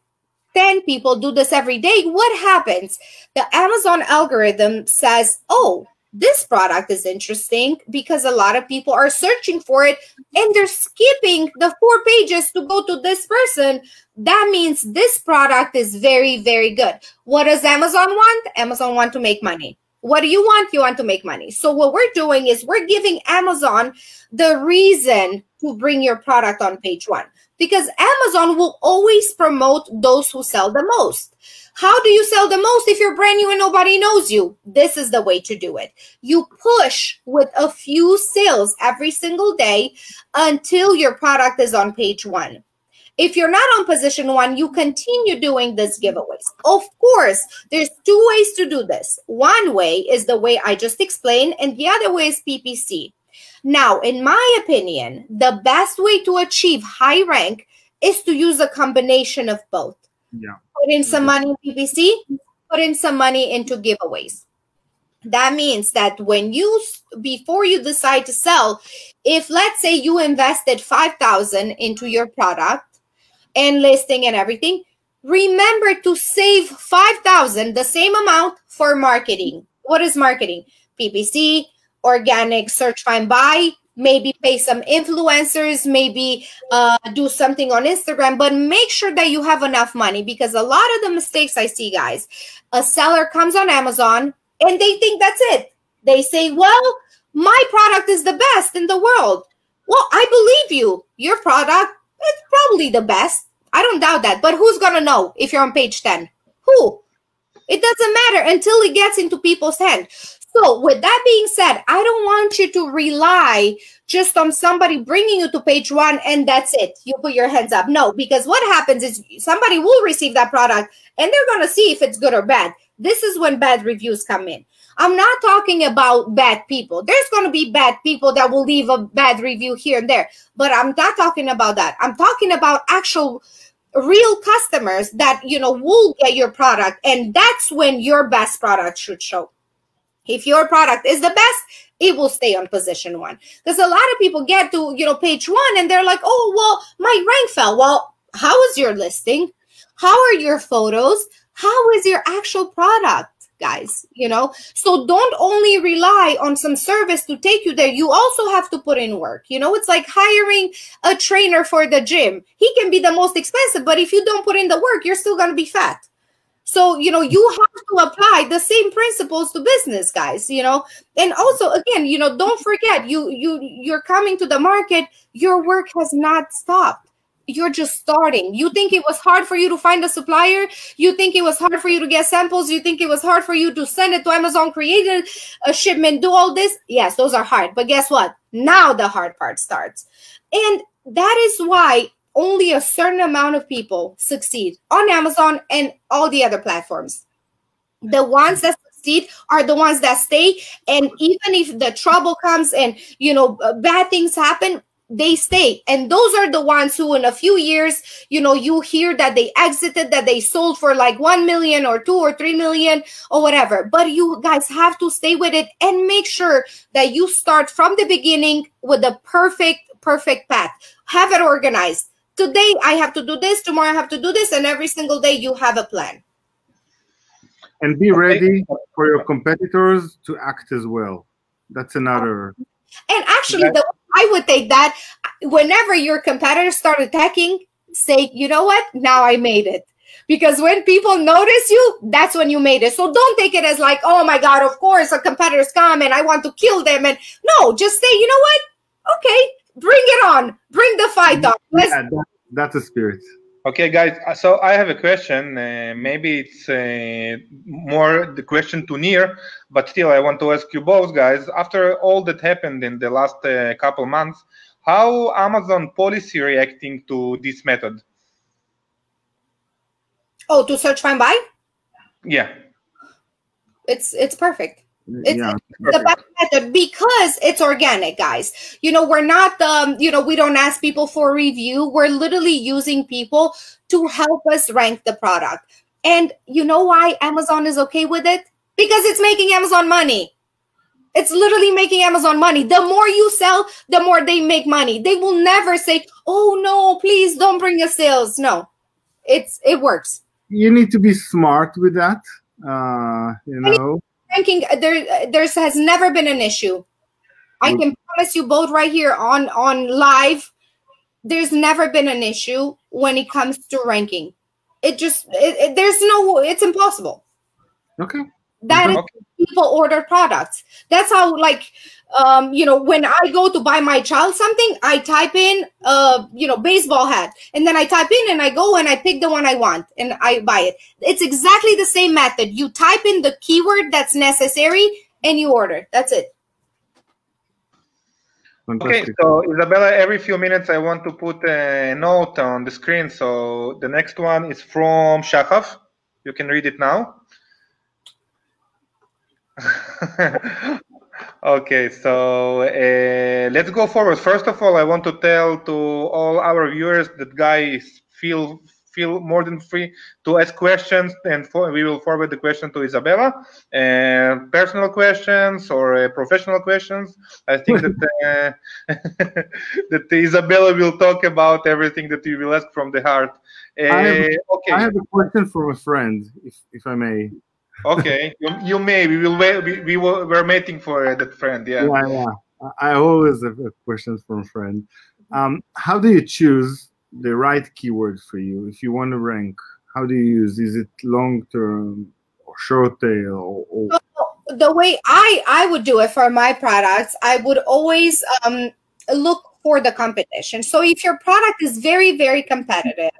10 people do this every day. What happens? The Amazon algorithm says, oh, this product is interesting because a lot of people are searching for it and they're skipping the 4 pages to go to this person. That means this product is very, very good. What does Amazon want? Amazon want to make money. What do you want? You want to make money. So what we're doing is we're giving Amazon the reason to bring your product on page 1, because Amazon will always promote those who sell the most. How do you sell the most if you're brand new and nobody knows you? This is the way to do it. You push with a few sales every single day until your product is on page 1. If you're not on position 1, you continue doing this giveaways. Of course, there's 2 ways to do this. One way is the way I just explained, and the other way is PPC. Now, in my opinion, the best way to achieve high rank is to use a combination of both. Yeah. Put in some money in PPC, put in some money into giveaways. That means that before you decide to sell, if let's say you invested $5,000 into your product and listing and everything, remember to save $5,000, the same amount, for marketing. What is marketing? PPC, organic search, find, buy, maybe pay some influencers, maybe do something on Instagram, but make sure that you have enough money, because a lot of the mistakes I see, guys, a seller comes on Amazon and they think that's it. They say, well, my product is the best in the world. Well, I believe you. Your product is probably the best. I don't doubt that. But who's going to know if you're on page 10? Who? It doesn't matter until it gets into people's hands. So with that being said, I don't want you to rely just on somebody bringing you to page 1 and that's it. You put your hands up. No, because what happens is somebody will receive that product and they're going to see if it's good or bad. This is when bad reviews come in. I'm not talking about bad people. There's going to be bad people that will leave a bad review here and there, but I'm not talking about that. I'm talking about actual real customers that, you know, will get your product, and that's when your best product should show. If your product is the best, it will stay on position 1. Because a lot of people get to, you know, page 1 and they're like, oh, well, my rank fell. Well, how is your listing? How are your photos? How is your actual product, guys? You know, so don't only rely on some service to take you there. You also have to put in work. You know, it's like hiring a trainer for the gym. He can be the most expensive, but if you don't put in the work, you're still going to be fat. So, you know, you have to apply the same principles to business, guys, you know. And also, again, you know, don't forget, you're coming to the market. Your work has not stopped. You're just starting. You think it was hard for you to find a supplier? You think it was hard for you to get samples? You think it was hard for you to send it to Amazon, create a shipment, do all this? Yes, those are hard. But guess what? Now the hard part starts. And that is why only a certain amount of people succeed on Amazon and all the other platforms. The ones that succeed are the ones that stay. And even if the trouble comes and, you know, bad things happen, they stay. And those are the ones who in a few years, you know, you hear that they exited, that they sold for like 1 million or 2 or 3 million or whatever. But you guys have to stay with it and make sure that you start from the beginning with the perfect path. Have it organized. Today I have to do this, tomorrow I have to do this, and every single day you have a plan. And be ready for your competitors to act as well. That's another. And actually, I would take that whenever your competitors start attacking, say, you know what, now I made it. Because when people notice you, that's when you made it. So don't take it as like, oh my God, of course, our competitors come and I want to kill them. And no, just say, you know what, okay, bring it on. Bring the fight on. That's a spirit. Okay, guys, so I have a question. Maybe it's more the question to Nir, but still I want to ask you both, guys. After all that happened in the last couple months, how Amazon policy reacting to this method? Oh, to search, find, buy? Yeah. It's perfect. It's Yeah. the best method because it's organic, guys. You know, we're not, we don't ask people for a review. We're literally using people to help us rank the product. And you know why Amazon is okay with it? Because it's making Amazon money. It's literally making Amazon money. The more you sell, the more they make money. They will never say, oh no, please don't bring us sales. No, it works. You need to be smart with that. You know. Ranking, there has never been an issue. I can promise you both right here on live, there's never been an issue when it comes to ranking. It's impossible. Okay. That is people order products. That's how, like, when I go to buy my child something, I type in, baseball hat. And then I type in and I go and I pick the one I want and I buy it. It's exactly the same method. You type in the keyword that's necessary and you order. That's it. Fantastic. Okay, so Isabella, every few minutes I want to put a note on the screen. So the next one is from Shachaf. You can read it now. Okay, so let's go forward. First of all, I want to tell to all our viewers that guys feel more than free to ask questions, and we will forward the question to Isabella. Personal questions or professional questions. I think that that Isabella will talk about everything that you will ask from the heart. I have a question from a friend, if I may. Okay, you may. We will wait. We're waiting for that friend. Yeah. Yeah. I always have questions from a friend. How do you choose the right keyword for you if you want to rank? How do you use? Is it long term or short tail? Or the way I would do it for my products, I would always look for the competition. So if your product is very, very competitive,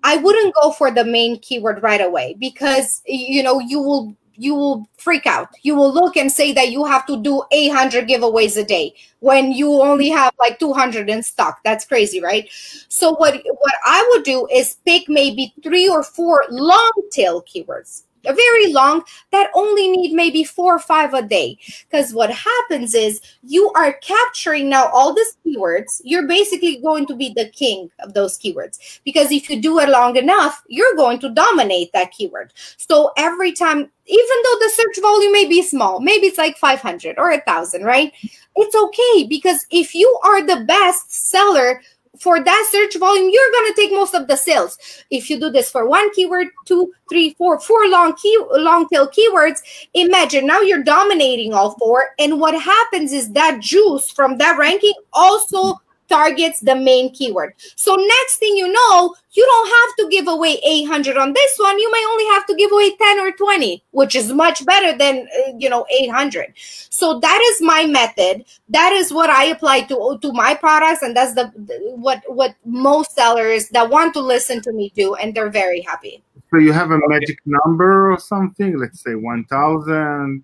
I wouldn't go for the main keyword right away because, you will freak out. You will look and say that you have to do 800 giveaways a day when you only have like 200 in stock. That's crazy, right? So what I would do is pick maybe 3 or 4 long tail keywords. Very long that only need maybe 4 or 5 a day. Because what happens is you are capturing now all these keywords. You're basically going to be the king of those keywords. Because if you do it long enough, you're going to dominate that keyword. So every time, even though the search volume may be small, maybe it's like 500 or 1,000, right? It's okay because if you are the best seller for that search volume, you're going to take most of the sales. If you do this for 1 keyword, 2, 3, 4 long tail keywords, imagine now you're dominating all 4. And what happens is that juice from that ranking also targets the main keyword. So next thing you know, you don't have to give away 800 on this one. You may only have to give away 10 or 20, which is much better than 800. So that is my method. That is what I apply to my products, and that's what most sellers that want to listen to me do, and they're very happy. So you have a magic number or something? Let's say 1,000.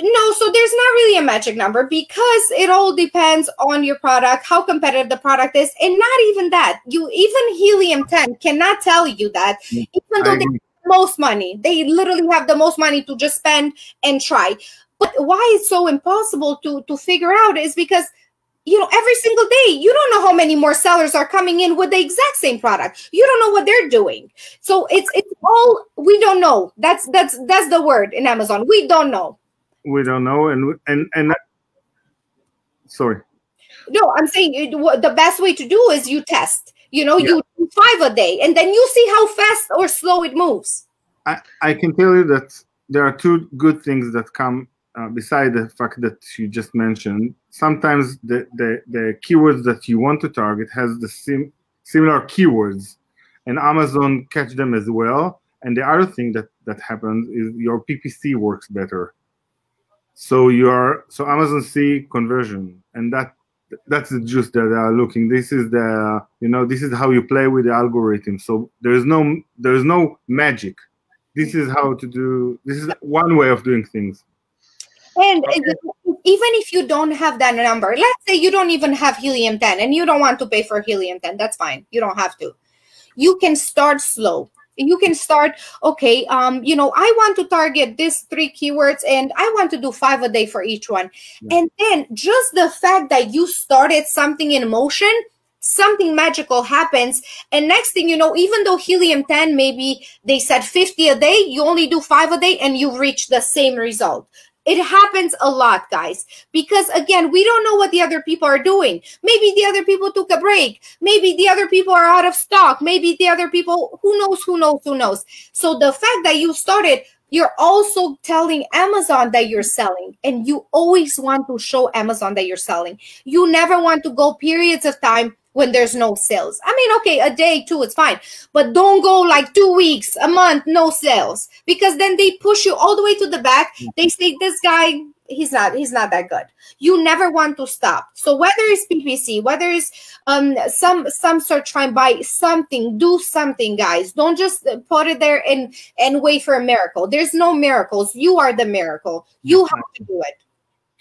No, so there's not really a magic number because it all depends on your product, how competitive the product is, and not even that. Even Helium 10 cannot tell you that, even though they have the most money. They literally have the most money to just spend and try. But why it's so impossible to figure out is because every single day, you don't know how many more sellers are coming in with the exact same product. You don't know what they're doing. So it's all, we don't know. That's the word in Amazon. We don't know. We don't know, and sorry. No, I'm saying the best way to do is you test. You do 5 a day, and then you see how fast or slow it moves. I can tell you that there are 2 good things that come beside the fact that you just mentioned. Sometimes the keywords that you want to target has the similar keywords, and Amazon catch them as well. And the other thing that happens is your PPC works better. So Amazon see conversion, and that's the juice that they are looking. This is the, you know, this is how you play with the algorithm. So there's no magic. This is how to do. This is one way of doing things. And even if you don't have that number, let's say you don't even have helium-10 and you don't want to pay for helium-10, that's fine. You don't have to. You can start slow. You can start, okay, you know, I want to target these 3 keywords and I want to do 5 a day for each one. Yeah. And then just the fact that you started something in motion, something magical happens. And next thing you know, even though helium-10, maybe they said 50 a day, you only do 5 a day and you reach the same result. It happens a lot, guys, because again, we don't know what the other people are doing. Maybe the other people took a break. Maybe the other people are out of stock. Maybe the other people, who knows. So the fact that you started, you're also telling Amazon that you're selling, and you always want to show Amazon that you're selling. You never want to go periods of time when there's no sales. I mean, okay, a day, 2, it's fine. But don't go like 2 weeks, a month, no sales. Because then they push you all the way to the back. They say, this guy, he's not that good. You never want to stop. So whether it's PPC, whether it's some search find buy, something, do something, guys. Don't just put it there and wait for a miracle. There's no miracles. You are the miracle. You have to do it.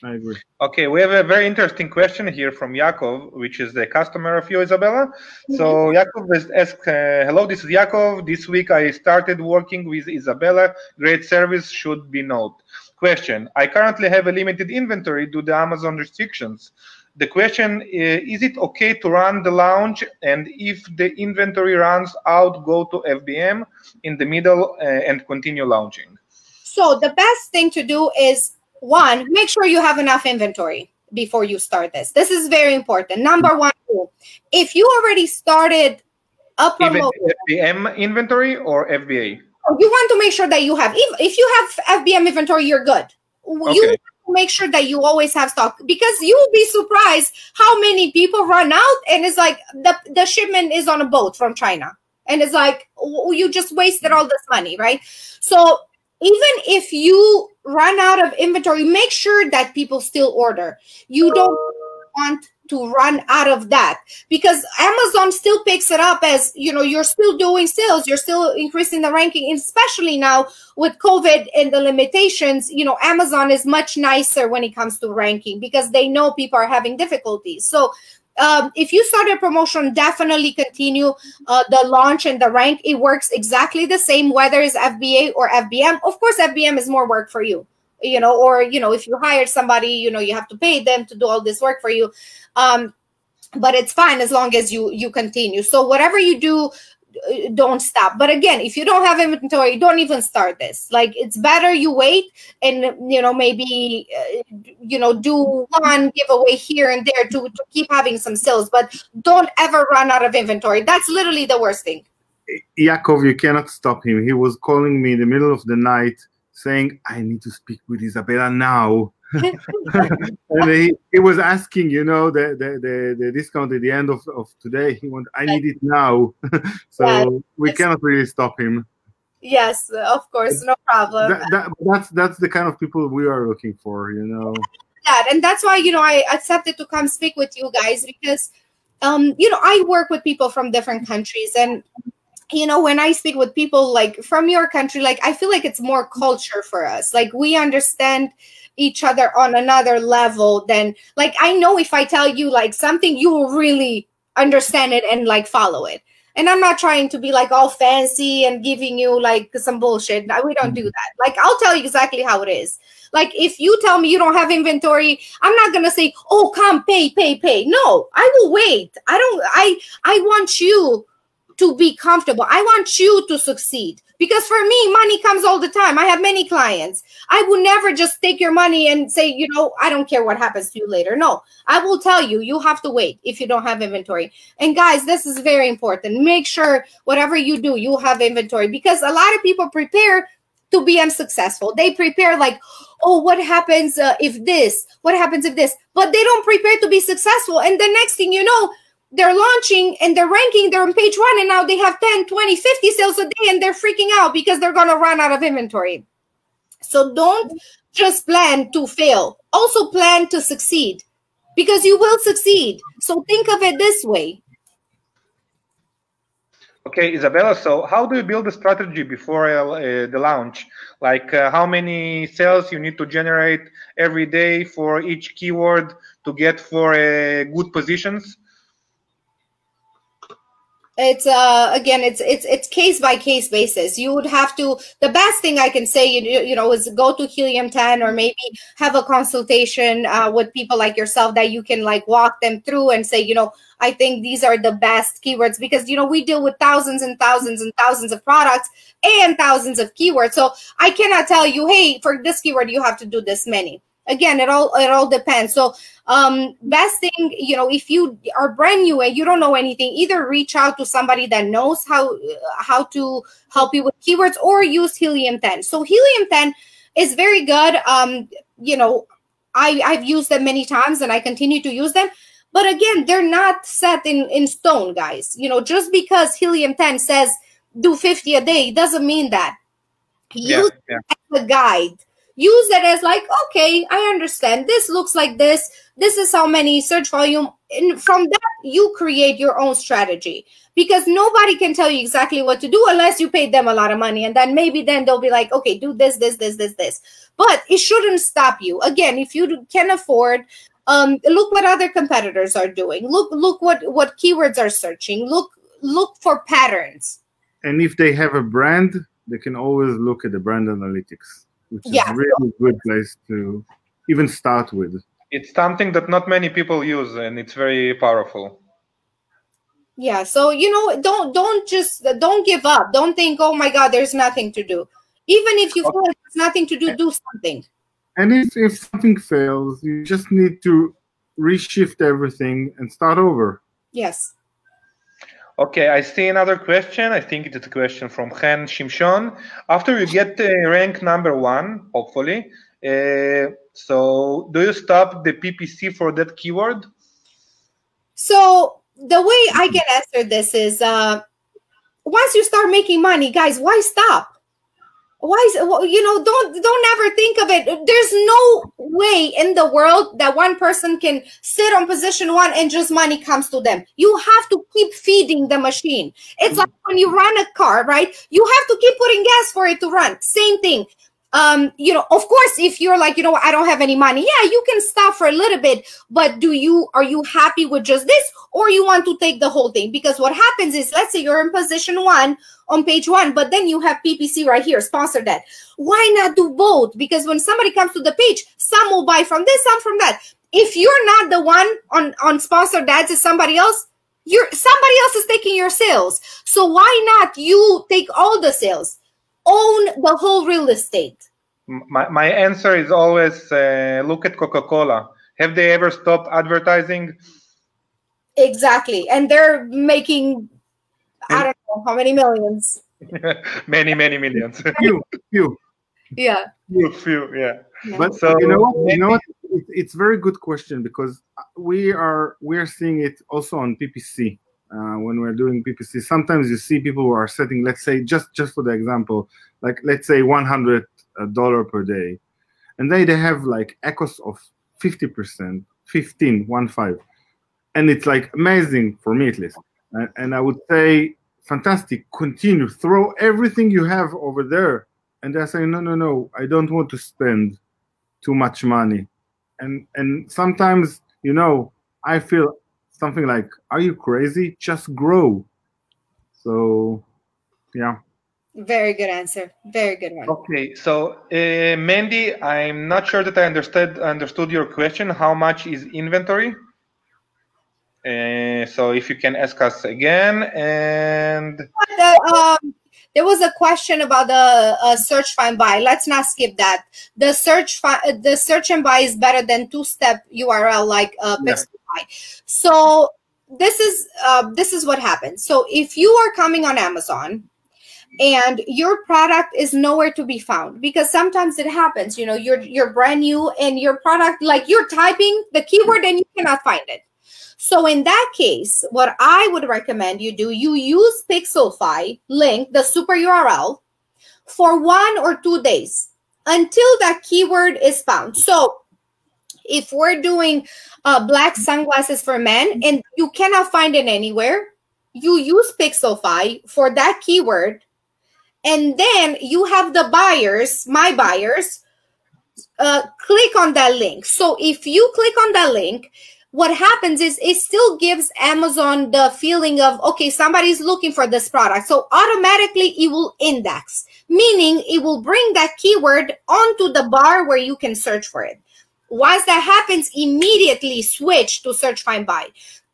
I agree. Okay, we have a very interesting question here from Yaakov, which is the customer of you, Isabella. So Yaakov has asked, hello, this is Yaakov. This week I started working with Isabella. Great service, should be noted. Question, I currently have a limited inventory due to Amazon restrictions. The question is it okay to run the launch, and if the inventory runs out, go to FBM in the middle and continue launching? So the best thing to do is, 1, make sure you have enough inventory before you start this. This is very important. Number 1, if you already started a promotion, FBM inventory or FBA? You want to make sure that you have, if you have FBM inventory, you're good. Okay. You want to make sure that you always have stock, because you will be surprised how many people run out and it's like the shipment is on a boat from China. And it's like, you just wasted all this money, right? So even if you run out of inventory, make sure that people still order. You don't want to run out of that, because Amazon still picks it up as, you know, you're still doing sales, you're still increasing the ranking, especially now with COVID and the limitations. You know, Amazon is much nicer when it comes to ranking because they know people are having difficulties. So if you start a promotion, definitely continue the launch and the rank. It works exactly the same, whether it's FBA or FBM. Of course, FBM is more work for you, you know, or, you know, if you hired somebody, you know, you have to pay them to do all this work for you. But it's fine as long as you continue. So whatever you do, don't stop. But again, if you don't have inventory, don't even start this. Like, it's better you wait and, you know, maybe, you know, do one giveaway here and there to keep having some sales, but don't ever run out of inventory. That's literally the worst thing. Yaakov, you cannot stop him. He was calling me in the middle of the night saying, I need to speak with Isabella now. And he was asking, you know, the discount at the end of today. He went, I need it now. So yeah, we cannot really stop him. Yes, of course, no problem. That's the kind of people we are looking for, you know. That, and that's why, you know, I accepted to come speak with you guys, because you know, I work with people from different countries, and you know, when I speak with people like from your country, like, I feel like it's more culture for us. Like, we understand each other on another level than, like, I know if I tell you like something, you will really understand it and like follow it. And I'm not trying to be like all fancy and giving you like some bullshit. We don't do that. Like, I'll tell you exactly how it is. Like, if you tell me you don't have inventory, I'm not going to say, oh, come pay. No, I will wait. I want you to be comfortable. I want you to succeed, because for me, money comes all the time. I have many clients. I would never just take your money and say, you know, I don't care what happens to you later. No, I will tell you, you have to wait if you don't have inventory. And guys, this is very important. Make sure whatever you do, you have inventory, because a lot of people prepare to be unsuccessful. They prepare like, oh, what happens if this? What happens if this? But they don't prepare to be successful. And the next thing you know, they're launching and they're ranking, they're on page 1, and now they have 10, 20, 50 sales a day, and they're freaking out because they're going to run out of inventory. So don't just plan to fail. Also plan to succeed. because you will succeed. So think of it this way. Okay, Isabella, so how do you build a strategy before the launch? Like how many sales you need to generate every day for each keyword to get for good positions? It's again, it's case by case basis. You would have to, the best thing I can say, you know, is go to Helium 10 or maybe have a consultation with people like yourself that you can like walk them through and say, you know, I think these are the best keywords, because, you know, we deal with thousands and thousands and thousands of products and thousands of keywords. So I cannot tell you, hey, for this keyword, you have to do this many. Again, it all depends. So best thing, you know, if you are brand new and you don't know anything, either reach out to somebody that knows how to help you with keywords, or use Helium 10. So Helium 10 is very good. You know, I've used them many times and I continue to use them. But again, they're not set in stone, guys. You know, just because Helium 10 says do 50 a day doesn't mean that. Use it as a guide. Use it as like, okay, I understand. This looks like this. This is how many search volume. And from that, you create your own strategy, because nobody can tell you exactly what to do unless you pay them a lot of money. And then maybe then they'll be like, okay, do this, this, this, this, this. But it shouldn't stop you. Again, if you can afford, look what other competitors are doing. Look what keywords are searching. Look for patterns. And if they have a brand, they can always look at the brand analytics, which is a really good place to even start with. It's something that not many people use, and it's very powerful. Yeah, so, you know, don't give up. Don't think, oh my God, there's nothing to do. Even if you feel like there's nothing to do, do something. And if something fails, you just need to reshift everything and start over. Yes. Okay, I see another question. I think it's a question from Chen Shimshon. After you get rank number 1, hopefully, so do you stop the PPC for that keyword? So the way I can answer this is, once you start making money, guys, why stop? Why, you know, don't ever think of it. There's no way in the world that one person can sit on position 1 and just money comes to them. You have to keep feeding the machine. It's like when you run a car, right? You have to keep putting gas for it to run. Same thing. You know, of course, if you're like, you know, I don't have any money, yeah, you can stop for a little bit, but are you happy with just this, or you want to take the whole thing? Because what happens is, let's say you're in position 1 on page 1, but then you have PPC right here, sponsored that. Why not do both? Because when somebody comes to the page, some will buy from this, some from that. If you're not the one on sponsored ads, it's somebody else, somebody else is taking your sales. So why not you take all the sales? Own the whole real estate. My answer is always look at Coca-Cola. Have they ever stopped advertising? Exactly. And they're making, I don't know how many millions. many millions. Few. Yeah. Few, yeah. But so, you know what? It's a very good question, because we are seeing it also on PPC. When we're doing PPC, sometimes you see people who are setting, let's say, just for the example, like let's say $100 per day, and they have like echoes of 50%, 15, and it's like amazing for me at least. And I would say, fantastic, continue, throw everything you have over there. And they're saying, no, I don't want to spend too much money. And sometimes, you know, I feel something like, are you crazy? Just grow. So, yeah. Very good answer. Very good one. Okay, so Mandy, I'm not sure that I understood your question. How much is inventory? So if you can ask us again. And there was a question about the search, find, buy. Let's not skip that. The search and buy is better than two-step URL like Pixelify. So this is what happens. So if you are coming on Amazon and your product is nowhere to be found, because sometimes it happens, you know, you're brand new and your product, like you're typing the keyword and you cannot find it. So in that case, what I would recommend you do, you use Pixelify link, the super URL, for 1 or 2 days until that keyword is found. So If we're doing black sunglasses for men and you cannot find it anywhere, you use Pixelfy for that keyword. And then you have the buyers, my buyers, click on that link. So if you click on that link, what happens is it still gives Amazon the feeling of, okay, somebody's looking for this product. So automatically it will index, meaning it will bring that keyword onto the bar where you can search for it. Once that happens, immediately switch to search, find, buy,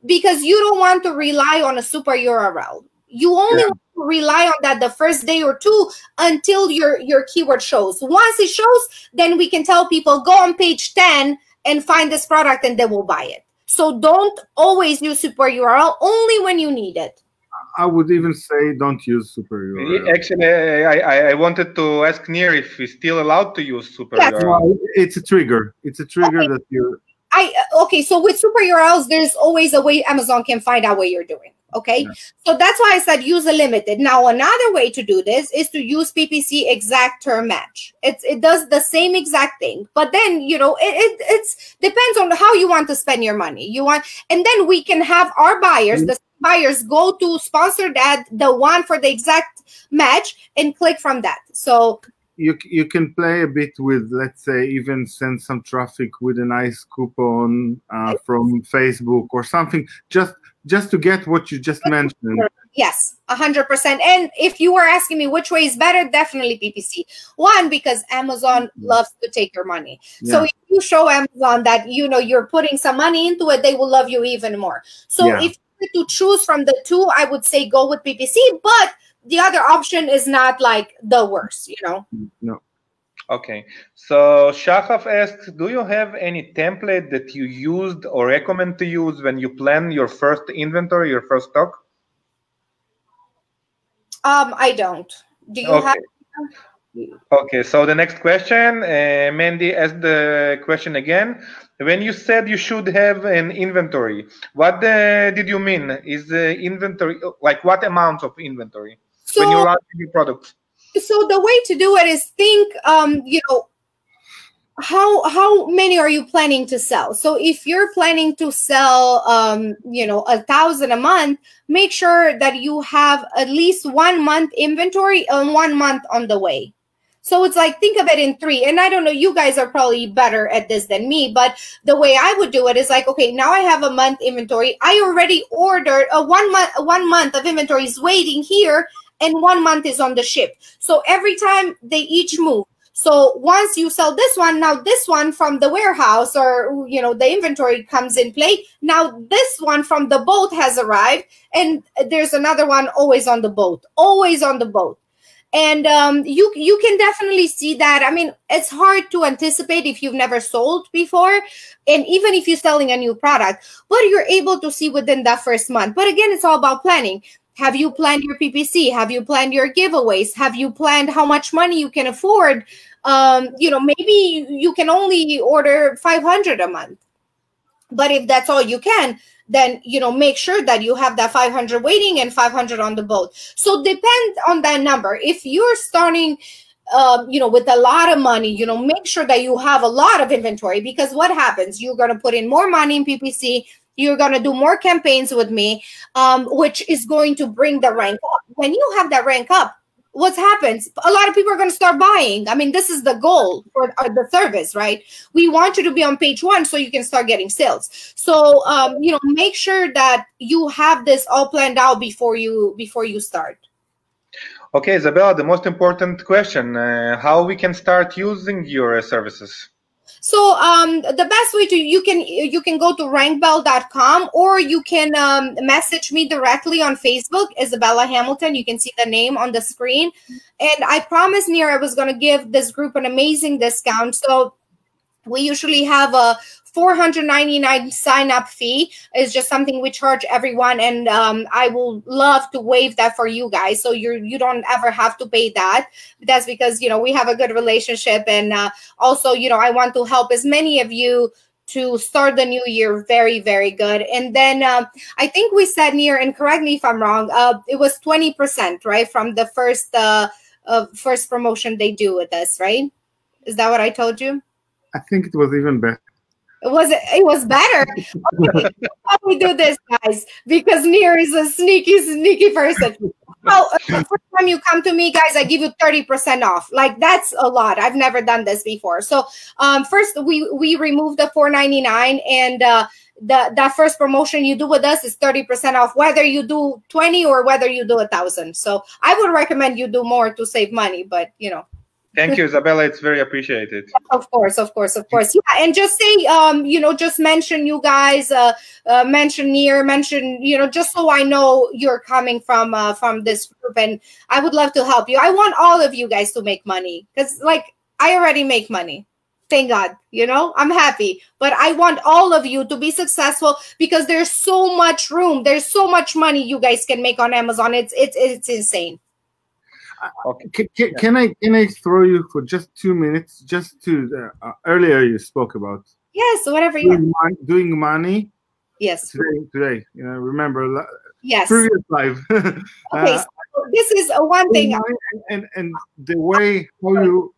because you don't want to rely on a super URL. You only want to rely on that the first day or two until your keyword shows. Once it shows, then we can tell people, go on page 10 and find this product and they will buy it. So don't always use super URL, only when you need it. I would even say don't use super URL. Actually, I wanted to ask Nir if he's still allowed to use super URL. Well, it's a trigger. It's a trigger that you're... Okay, so with super URLs, there's always a way Amazon can find out what you're doing. Okay, so that's why I said use a limited. Now, another way to do this is to use PPC exact term match. It does the same exact thing, but then, you know, it's depends on how you want to spend your money. And then we can have our buyers, the buyers, go to sponsored ad, the one for the exact match, and click from that. So you can play a bit with, let's say, even send some traffic with a nice coupon from Facebook or something, just to get what you just mentioned. Yes, 100%. And if you were asking me which way is better, definitely PPC. One, because Amazon loves to take your money. Yeah. So if you show Amazon that, you know, you're putting some money into it, they will love you even more. So if you were to choose from the two, I would say go with PPC, but the other option is not like the worst, you know? No. Okay, so Shahaf asks, do you have any template that you used or recommend to use when you plan your first inventory, your first stock? I don't. Do you have? Okay, so the next question, Mandy asked the question again. When you said you should have an inventory, what did you mean? Is the inventory, like what amount of inventory when you're launching your product? So the way to do it is think, you know, how many are you planning to sell? So if you're planning to sell, you know, 1,000 a month, make sure that you have at least 1 month inventory and 1 month on the way. So it's like, think of it in 3. And I don't know, you guys are probably better at this than me, but the way I would do it is like, okay, now I have a month inventory. I already ordered a 1 month of inventory is waiting here, and 1 month is on the ship. So every time they each move. So once you sell this one, now this one from the warehouse or, you know, the inventory comes in play. Now this one from the boat has arrived, and there's another one always on the boat, always on the boat. And you can definitely see that. I mean, it's hard to anticipate if you've never sold before, and even if you're selling a new product, but you're able to see within that first month. But again, it's all about planning. Have you planned your PPC? Have you planned your giveaways? Have you planned how much money you can afford? You know, maybe you can only order 500 a month. But if that's all you can, then, you know, make sure that you have that 500 waiting and 500 on the boat. So depend on that number. If you're starting, you know, with a lot of money, you know, make sure that you have a lot of inventory, because what happens? You're going to put in more money in PPC. You're going to do more campaigns with me, which is going to bring the rank up. When you have that rank up, what happens? A lot of people are going to start buying. I mean, this is the goal for the service, right? We want you to be on page 1 so you can start getting sales. So, you know, make sure that you have this all planned out before you start. Okay, Isabella, the most important question, how we can start using your services? So the best way to, you can go to RankBell.com, or you can message me directly on Facebook, Isabella Hamilton. You can see the name on the screen. And I promised Nir I was going to give this group an amazing discount. So we usually have a $499 sign-up fee. Is just something we charge everyone, and I will love to waive that for you guys, so you don't ever have to pay that. That's because, you know, we have a good relationship, and also, you know, I want to help as many of you to start the new year very, very good. And then I think we said, Nir, and correct me if I'm wrong, it was 20%, right, from the first promotion they do with us, right? Is that what I told you? I think it was even better. It was better. Okay, how we do this, guys, because Nir is a sneaky person. So first time you come to me, guys, I give you 30% off. Like, that's a lot. I've never done this before. So first we remove the $4.99, and that first promotion you do with us is 30% off, whether you do 20 or whether you do 1,000. So I would recommend you do more to save money, but you know. Thank you, Isabella. It's very appreciated. Of course. Yeah, and just say, just mention you guys, mention Nir, mention, just so I know you're coming from this group, and I would love to help you. I want all of you guys to make money, because like I already make money. Thank God, I'm happy, but I want all of you to be successful, because there's so much room. There's so much money you guys can make on Amazon. It's insane. Okay. Can I throw you for just 2 minutes? Just to earlier you spoke about whatever doing money. Yes. Today. Remember. Yes. Previous life. Okay. So this is one thing. And the way how you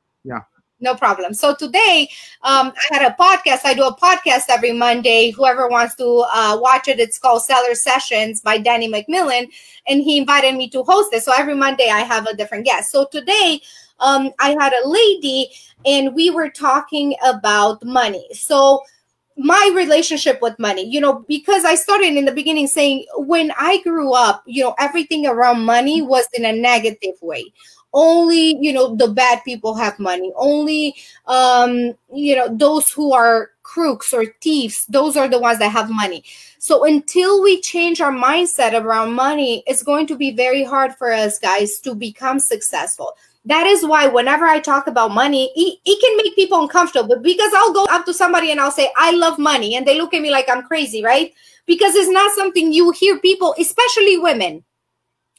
No problem. So today, I had a podcast. I do a podcast every Monday. Whoever wants to watch it, it's called Seller Sessions by Danny McMillan, and he invited me to host it. So every Monday, I have a different guest. So today, I had a lady, and we were talking about money. So my relationship with money, because I started in the beginning saying when I grew up, everything around money was in a negative way. Only, the bad people have money. Only, those who are crooks or thieves, those are the ones that have money. So until we change our mindset around money, it's going to be very hard for us guys to become successful. That is why whenever I talk about money, it can make people uncomfortable, because I'll go up to somebody and I'll say, I love money. And they look at me like I'm crazy, right? Because it's not something you hear people, especially women.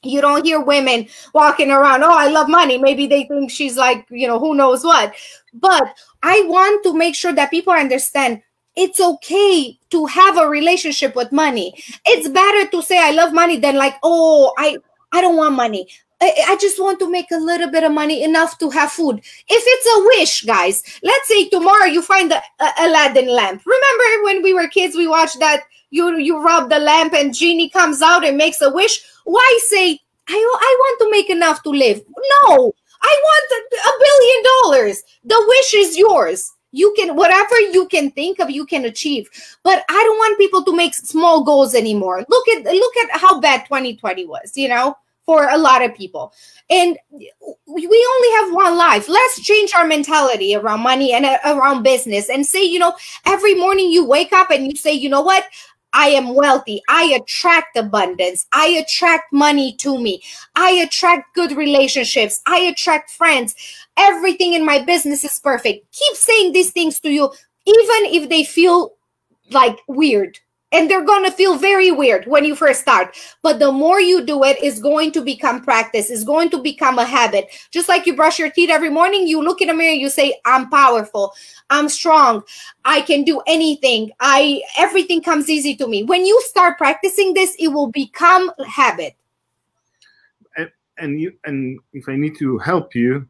You don't hear women walking around, oh, I love money. Maybe they think she's like, who knows what. But I want to make sure that people understand it's okay to have a relationship with money. It's better to say I love money than like, oh, I don't want money. I just want to make a little bit of money, enough to have food. If it's a wish, guys, let's say tomorrow you find the Aladdin lamp. Remember when we were kids, we watched that you rub the lamp and genie comes out and makes a wish? Why say, I want to make enough to live? No, I want $1 billion. The wish is yours. You can, whatever you can think of, you can achieve. But I don't want people to make small goals anymore. Look at how bad 2020 was, for a lot of people. And we only have one life. Let's change our mentality around money and around business, and say, every morning you wake up and you say, you know what? I am wealthy. I attract abundance. I attract money to me. I attract good relationships. I attract friends. Everything in my business is perfect. Keep saying these things to you, even if they feel like weird. And they're going to feel very weird when you first start. But the more you do it, it's going to become practice. It's going to become a habit. Just like you brush your teeth every morning, you look in the mirror, you say, I'm powerful. I'm strong. I can do anything. Everything comes easy to me. When you start practicing this, it will become a habit. And if I need to help you,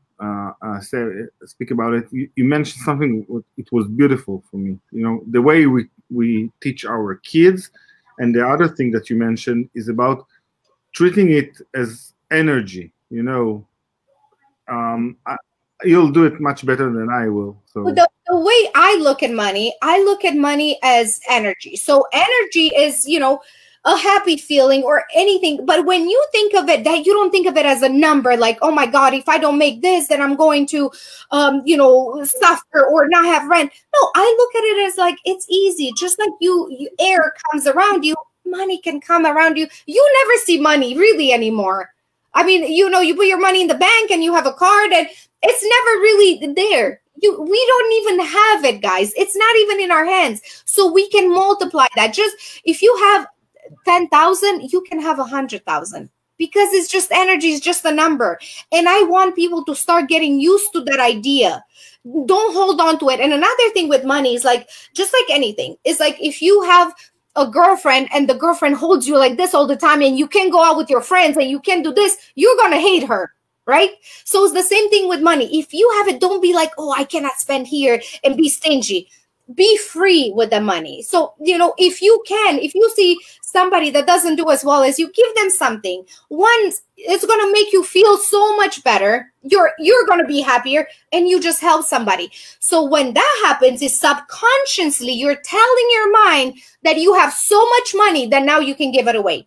speak about it, you mentioned something, it was beautiful for me. The way we teach our kids, and the other thing that you mentioned is about treating it as energy. You'll do it much better than I will. So the way I look at money as energy. So energy is, a happy feeling or anything. But when you think of it, that you don't think of it as a number, like, oh my God, if I don't make this, then I'm going to, suffer or not have rent. No, I look at it as like, it's easy. Just like air comes around you, money can come around you. You never see money really anymore. I mean, you put your money in the bank and you have a card and it's never really there. We don't even have it, guys. It's not even in our hands. So we can multiply that. Just if you have 10,000, you can have 100,000, because it's just energy, it's just a number. And I want people to start getting used to that idea. Don't hold on to it. And another thing with money is like, just like anything, it's like if you have a girlfriend and the girlfriend holds you like this all the time and you can't go out with your friends and you can't do this, you're going to hate her. Right? So it's the same thing with money. If you have it, don't be like, oh, I cannot spend here and be stingy. be free with the money. So, if you see somebody that doesn't do as well as you, give them something. One, it's going to make you feel so much better. You're going to be happier, and you just help somebody. So when that happens, is subconsciously you're telling your mind that you have so much money that now you can give it away.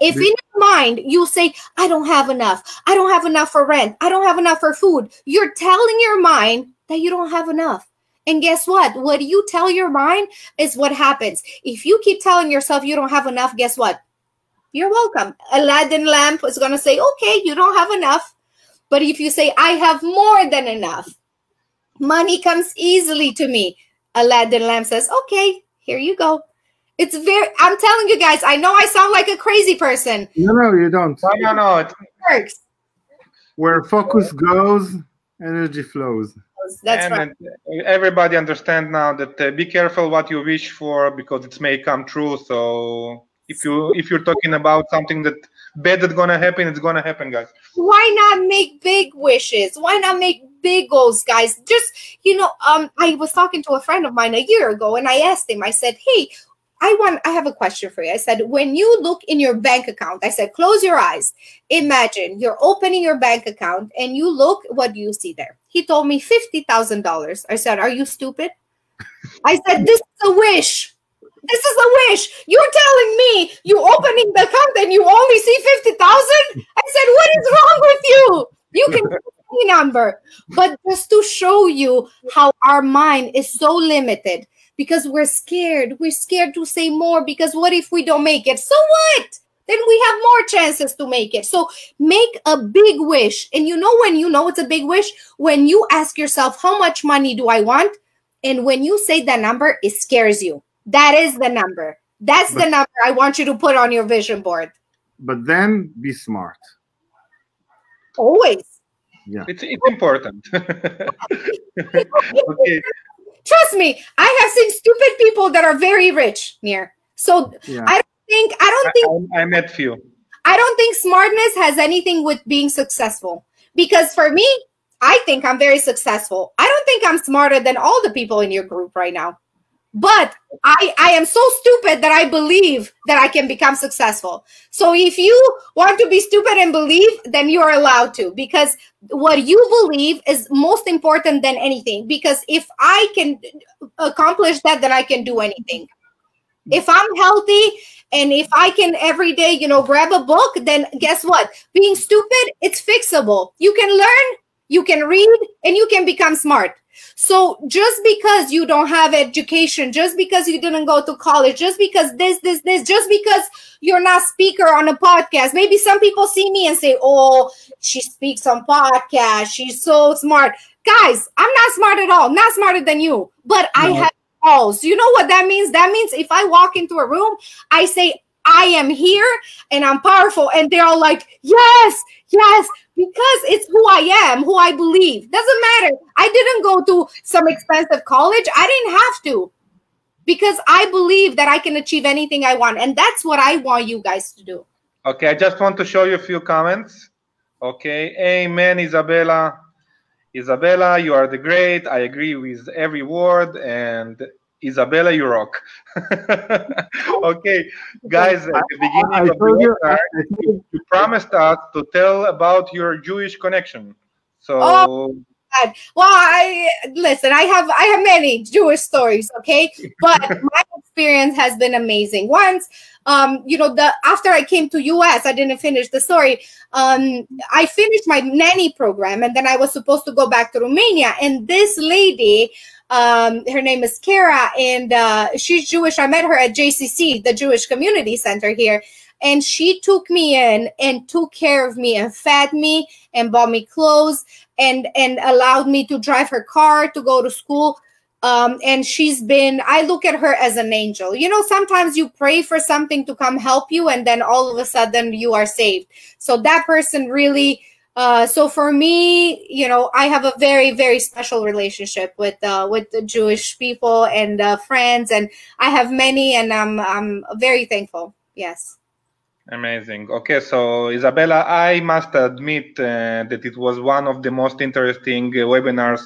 If in your mind you say, I don't have enough, I don't have enough for rent, I don't have enough for food, you're telling your mind that you don't have enough. And guess what? What you tell your mind is what happens. If you keep telling yourself you don't have enough, guess what? You're welcome. Aladdin lamp is going to say, okay, you don't have enough. But if you say, I have more than enough, money comes easily to me, Aladdin lamp says, okay, here you go. I'm telling you guys, I know I sound like a crazy person. No, you don't. No. It works. Where focus goes, energy flows. That's right. Everybody understand now that be careful what you wish for, because it may come true. So if you're talking about something that bad that's gonna happen, it's gonna happen, guys. Why not make big wishes? Why not make big goals, guys? Just I was talking to a friend of mine a year ago, and I asked him. I said, hey, I have a question for you. I said, when you look in your bank account, I said, close your eyes. Imagine you're opening your bank account and you look, what do you see there? He told me $50,000. I said, are you stupid? I said, this is a wish. This is a wish. You're telling me you opening the account and you only see 50,000? I said, what is wrong with you? You can get any number. But just to show you how our mind is so limited, because we're scared. We're scared to say more, because what if we don't make it? So what? Then we have more chances to make it. So make a big wish. And when you know it's a big wish? When you ask yourself, how much money do I want? And when you say that number, it scares you. That is the number. That's the number I want you to put on your vision board. But then be smart. Always. Yeah. It's important. Okay. Trust me, I have seen stupid people that are very rich, Nir. So yeah. I met few. I don't think smartness has anything with being successful. Because for me, I think I'm very successful. I don't think I'm smarter than all the people in your group right now. But I am so stupid that I believe that I can become successful. So if you want to be stupid and believe, then you are allowed to, because what you believe is most important than anything. Because if I can accomplish that, then I can do anything. If I'm healthy and if I can every day, grab a book, then guess what? Being stupid, it's fixable. You can learn, you can read, and you can become smart. So just because you don't have education, just because you didn't go to college, just because this, just because you're not speaker on a podcast, maybe some people see me and say, oh, she speaks on podcasts, she's so smart. Guys, I'm not smart at all, not smarter than you, but I have balls. You know what that means? That means if I walk into a room, I say, I am here and I'm powerful. And they're all like, yes, because it's who I am, who I believe. Doesn't matter. I didn't go to some expensive college. I didn't have to, because I believe that I can achieve anything I want. And that's what I want you guys to do. Okay, I just want to show you a few comments. Okay, amen, Isabella. Isabella, you are the great. I agree with every word. And Isabella, you rock. Okay, guys, at the beginning of the webinar, you promised us to tell about your Jewish connection. So, well, listen. I have many Jewish stories, okay, but my experience has been amazing. Once, after I came to US, I didn't finish the story. I finished my nanny program, and then I was supposed to go back to Romania, and this lady. Her name is Kara, and she's Jewish. I met her at JCC, the Jewish Community Center here, and she took me in and took care of me and fed me and bought me clothes and allowed me to drive her car to go to school. And I look at her as an angel. Sometimes you pray for something to come help you, and then all of a sudden you are saved. So that person really... so for me, I have a very, very special relationship with the Jewish people and friends, and I have many, and I'm very thankful. Yes. Amazing. Okay, so Isabella, I must admit that it was one of the most interesting webinars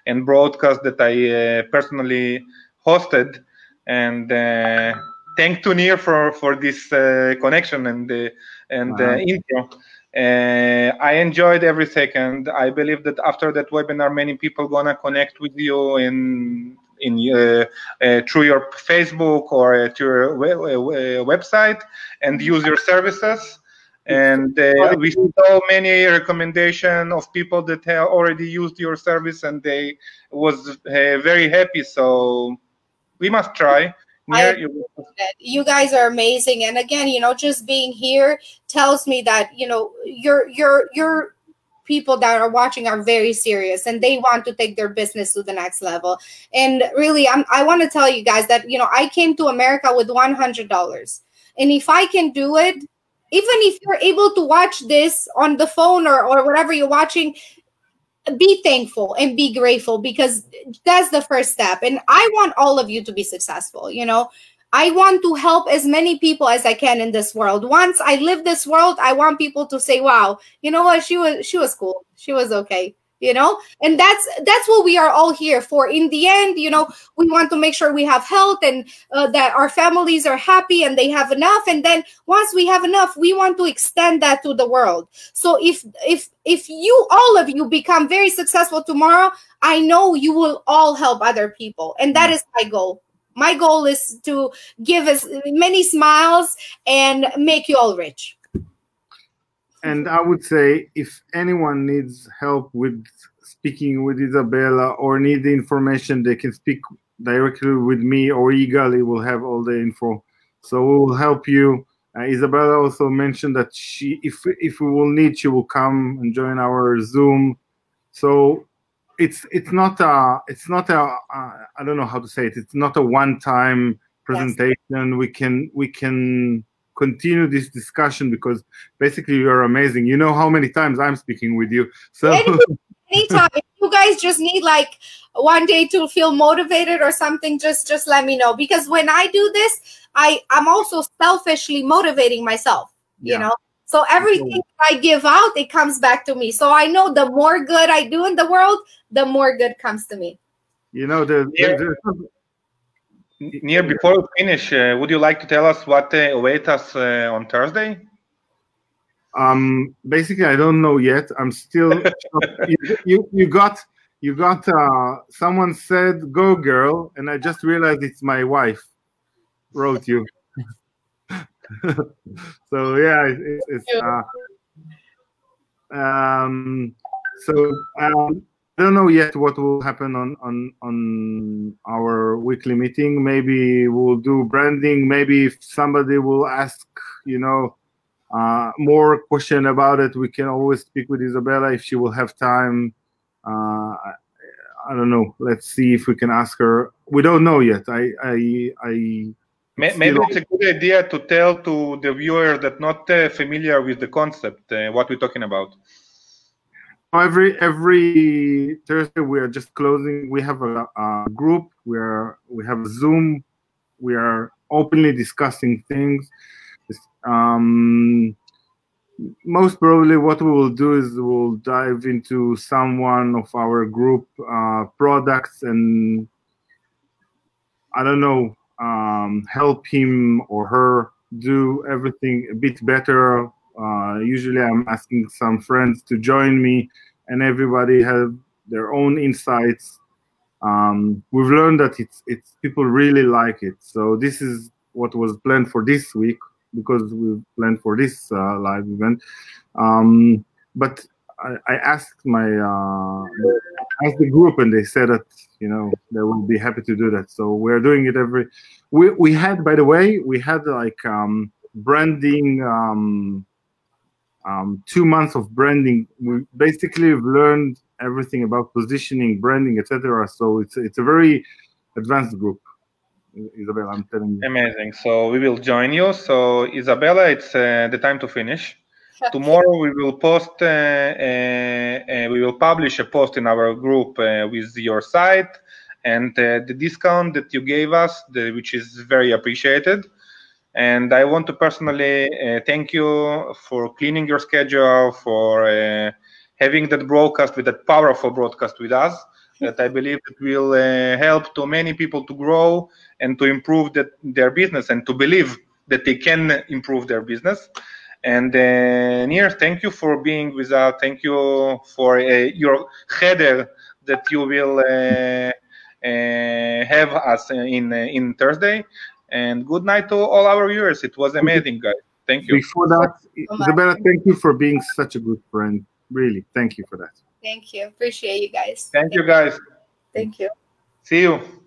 and broadcasts that I personally hosted. And thank to Nir for this connection and intro. I enjoyed every second. I believe that after that webinar, many people gonna connect with you through your Facebook or through your website and use your services. And we saw many recommendations of people that have already used your service, and they was very happy. So we must try. You guys are amazing, and again, just being here tells me that your people that are watching are very serious, and they want to take their business to the next level. And really, I want to tell you guys that I came to America with $100, and if I can do it, even if you're able to watch this on the phone or whatever you're watching, be thankful and be grateful, because that's the first step. And I want all of you to be successful. I want to help as many people as I can in this world. Once I live this world, I want people to say, wow, you know what, she was cool, she was okay, and that's what we are all here for. In the end, we want to make sure we have health, and that our families are happy and they have enough. And then once we have enough, we want to extend that to the world. So if all of you become very successful tomorrow, I know you will all help other people, and that is my goal. My goal is to give as many smiles and make you all rich. And I would say, if anyone needs help with speaking with Isabella or need the information, they can speak directly with me or Yigal. He will have all the info. So we will help you. Isabella also mentioned that if we will need, she will come and join our Zoom. So it's not a I don't know how to say it. It's not a one-time presentation. Yes. We can continue this discussion, because basically you're amazing. You know how many times I'm speaking with you. So anytime, if you guys just need like one day to feel motivated or something, just let me know, because when I do this, I'm also selfishly motivating myself, so everything I give out, it comes back to me. So I know the more good I do in the world, the more good comes to me. Nir, before we finish, would you like to tell us what awaits us on Thursday? Basically, I don't know yet. I'm still. you got. Someone said, "Go, girl," and I just realized it's my wife wrote you. So yeah, I don't know yet what will happen on our weekly meeting. Maybe we'll do branding. Maybe if somebody will ask, more question about it, we can always speak with Isabella if she will have time. I don't know. Let's see if we can ask her. We don't know yet. Maybe it's a good idea to tell to the viewer that not familiar with the concept what we're talking about. Every Thursday we are just closing. We have a group where we have a Zoom. We are openly discussing things. Most probably what we will do is we'll dive into someone of our group products, and I don't know, help him or her do everything a bit better. Usually I'm asking some friends to join me, and everybody has their own insights. We've learned that it's people really like it. So this is what was planned for this week, because we planned for this live event. But I asked asked the group, and they said that they will be happy to do that. So we're doing it every. We had, by the way, like branding. 2 months of branding. We basically have learned everything about positioning, branding, etc. So it's a very advanced group. Isabella, I'm telling you. Amazing. So we will join you. So Isabella, it's the time to finish. Tomorrow we will post. We will publish a post in our group with your site and the discount that you gave us, which is very appreciated. And I want to personally thank you for cleaning your schedule, for having that broadcast, with that powerful broadcast with us. that I believe it will help to many people to grow and to improve their business and to believe that they can improve their business. And Nir, thank you for being with us. Thank you for your header that you will have us in Thursday. And good night to all our viewers. It was amazing, guys. Thank you. Before that, Isabella, thank you for being such a good friend. Really, thank you for that. Thank you. Appreciate you guys. Thank you, guys. Thank you. See you.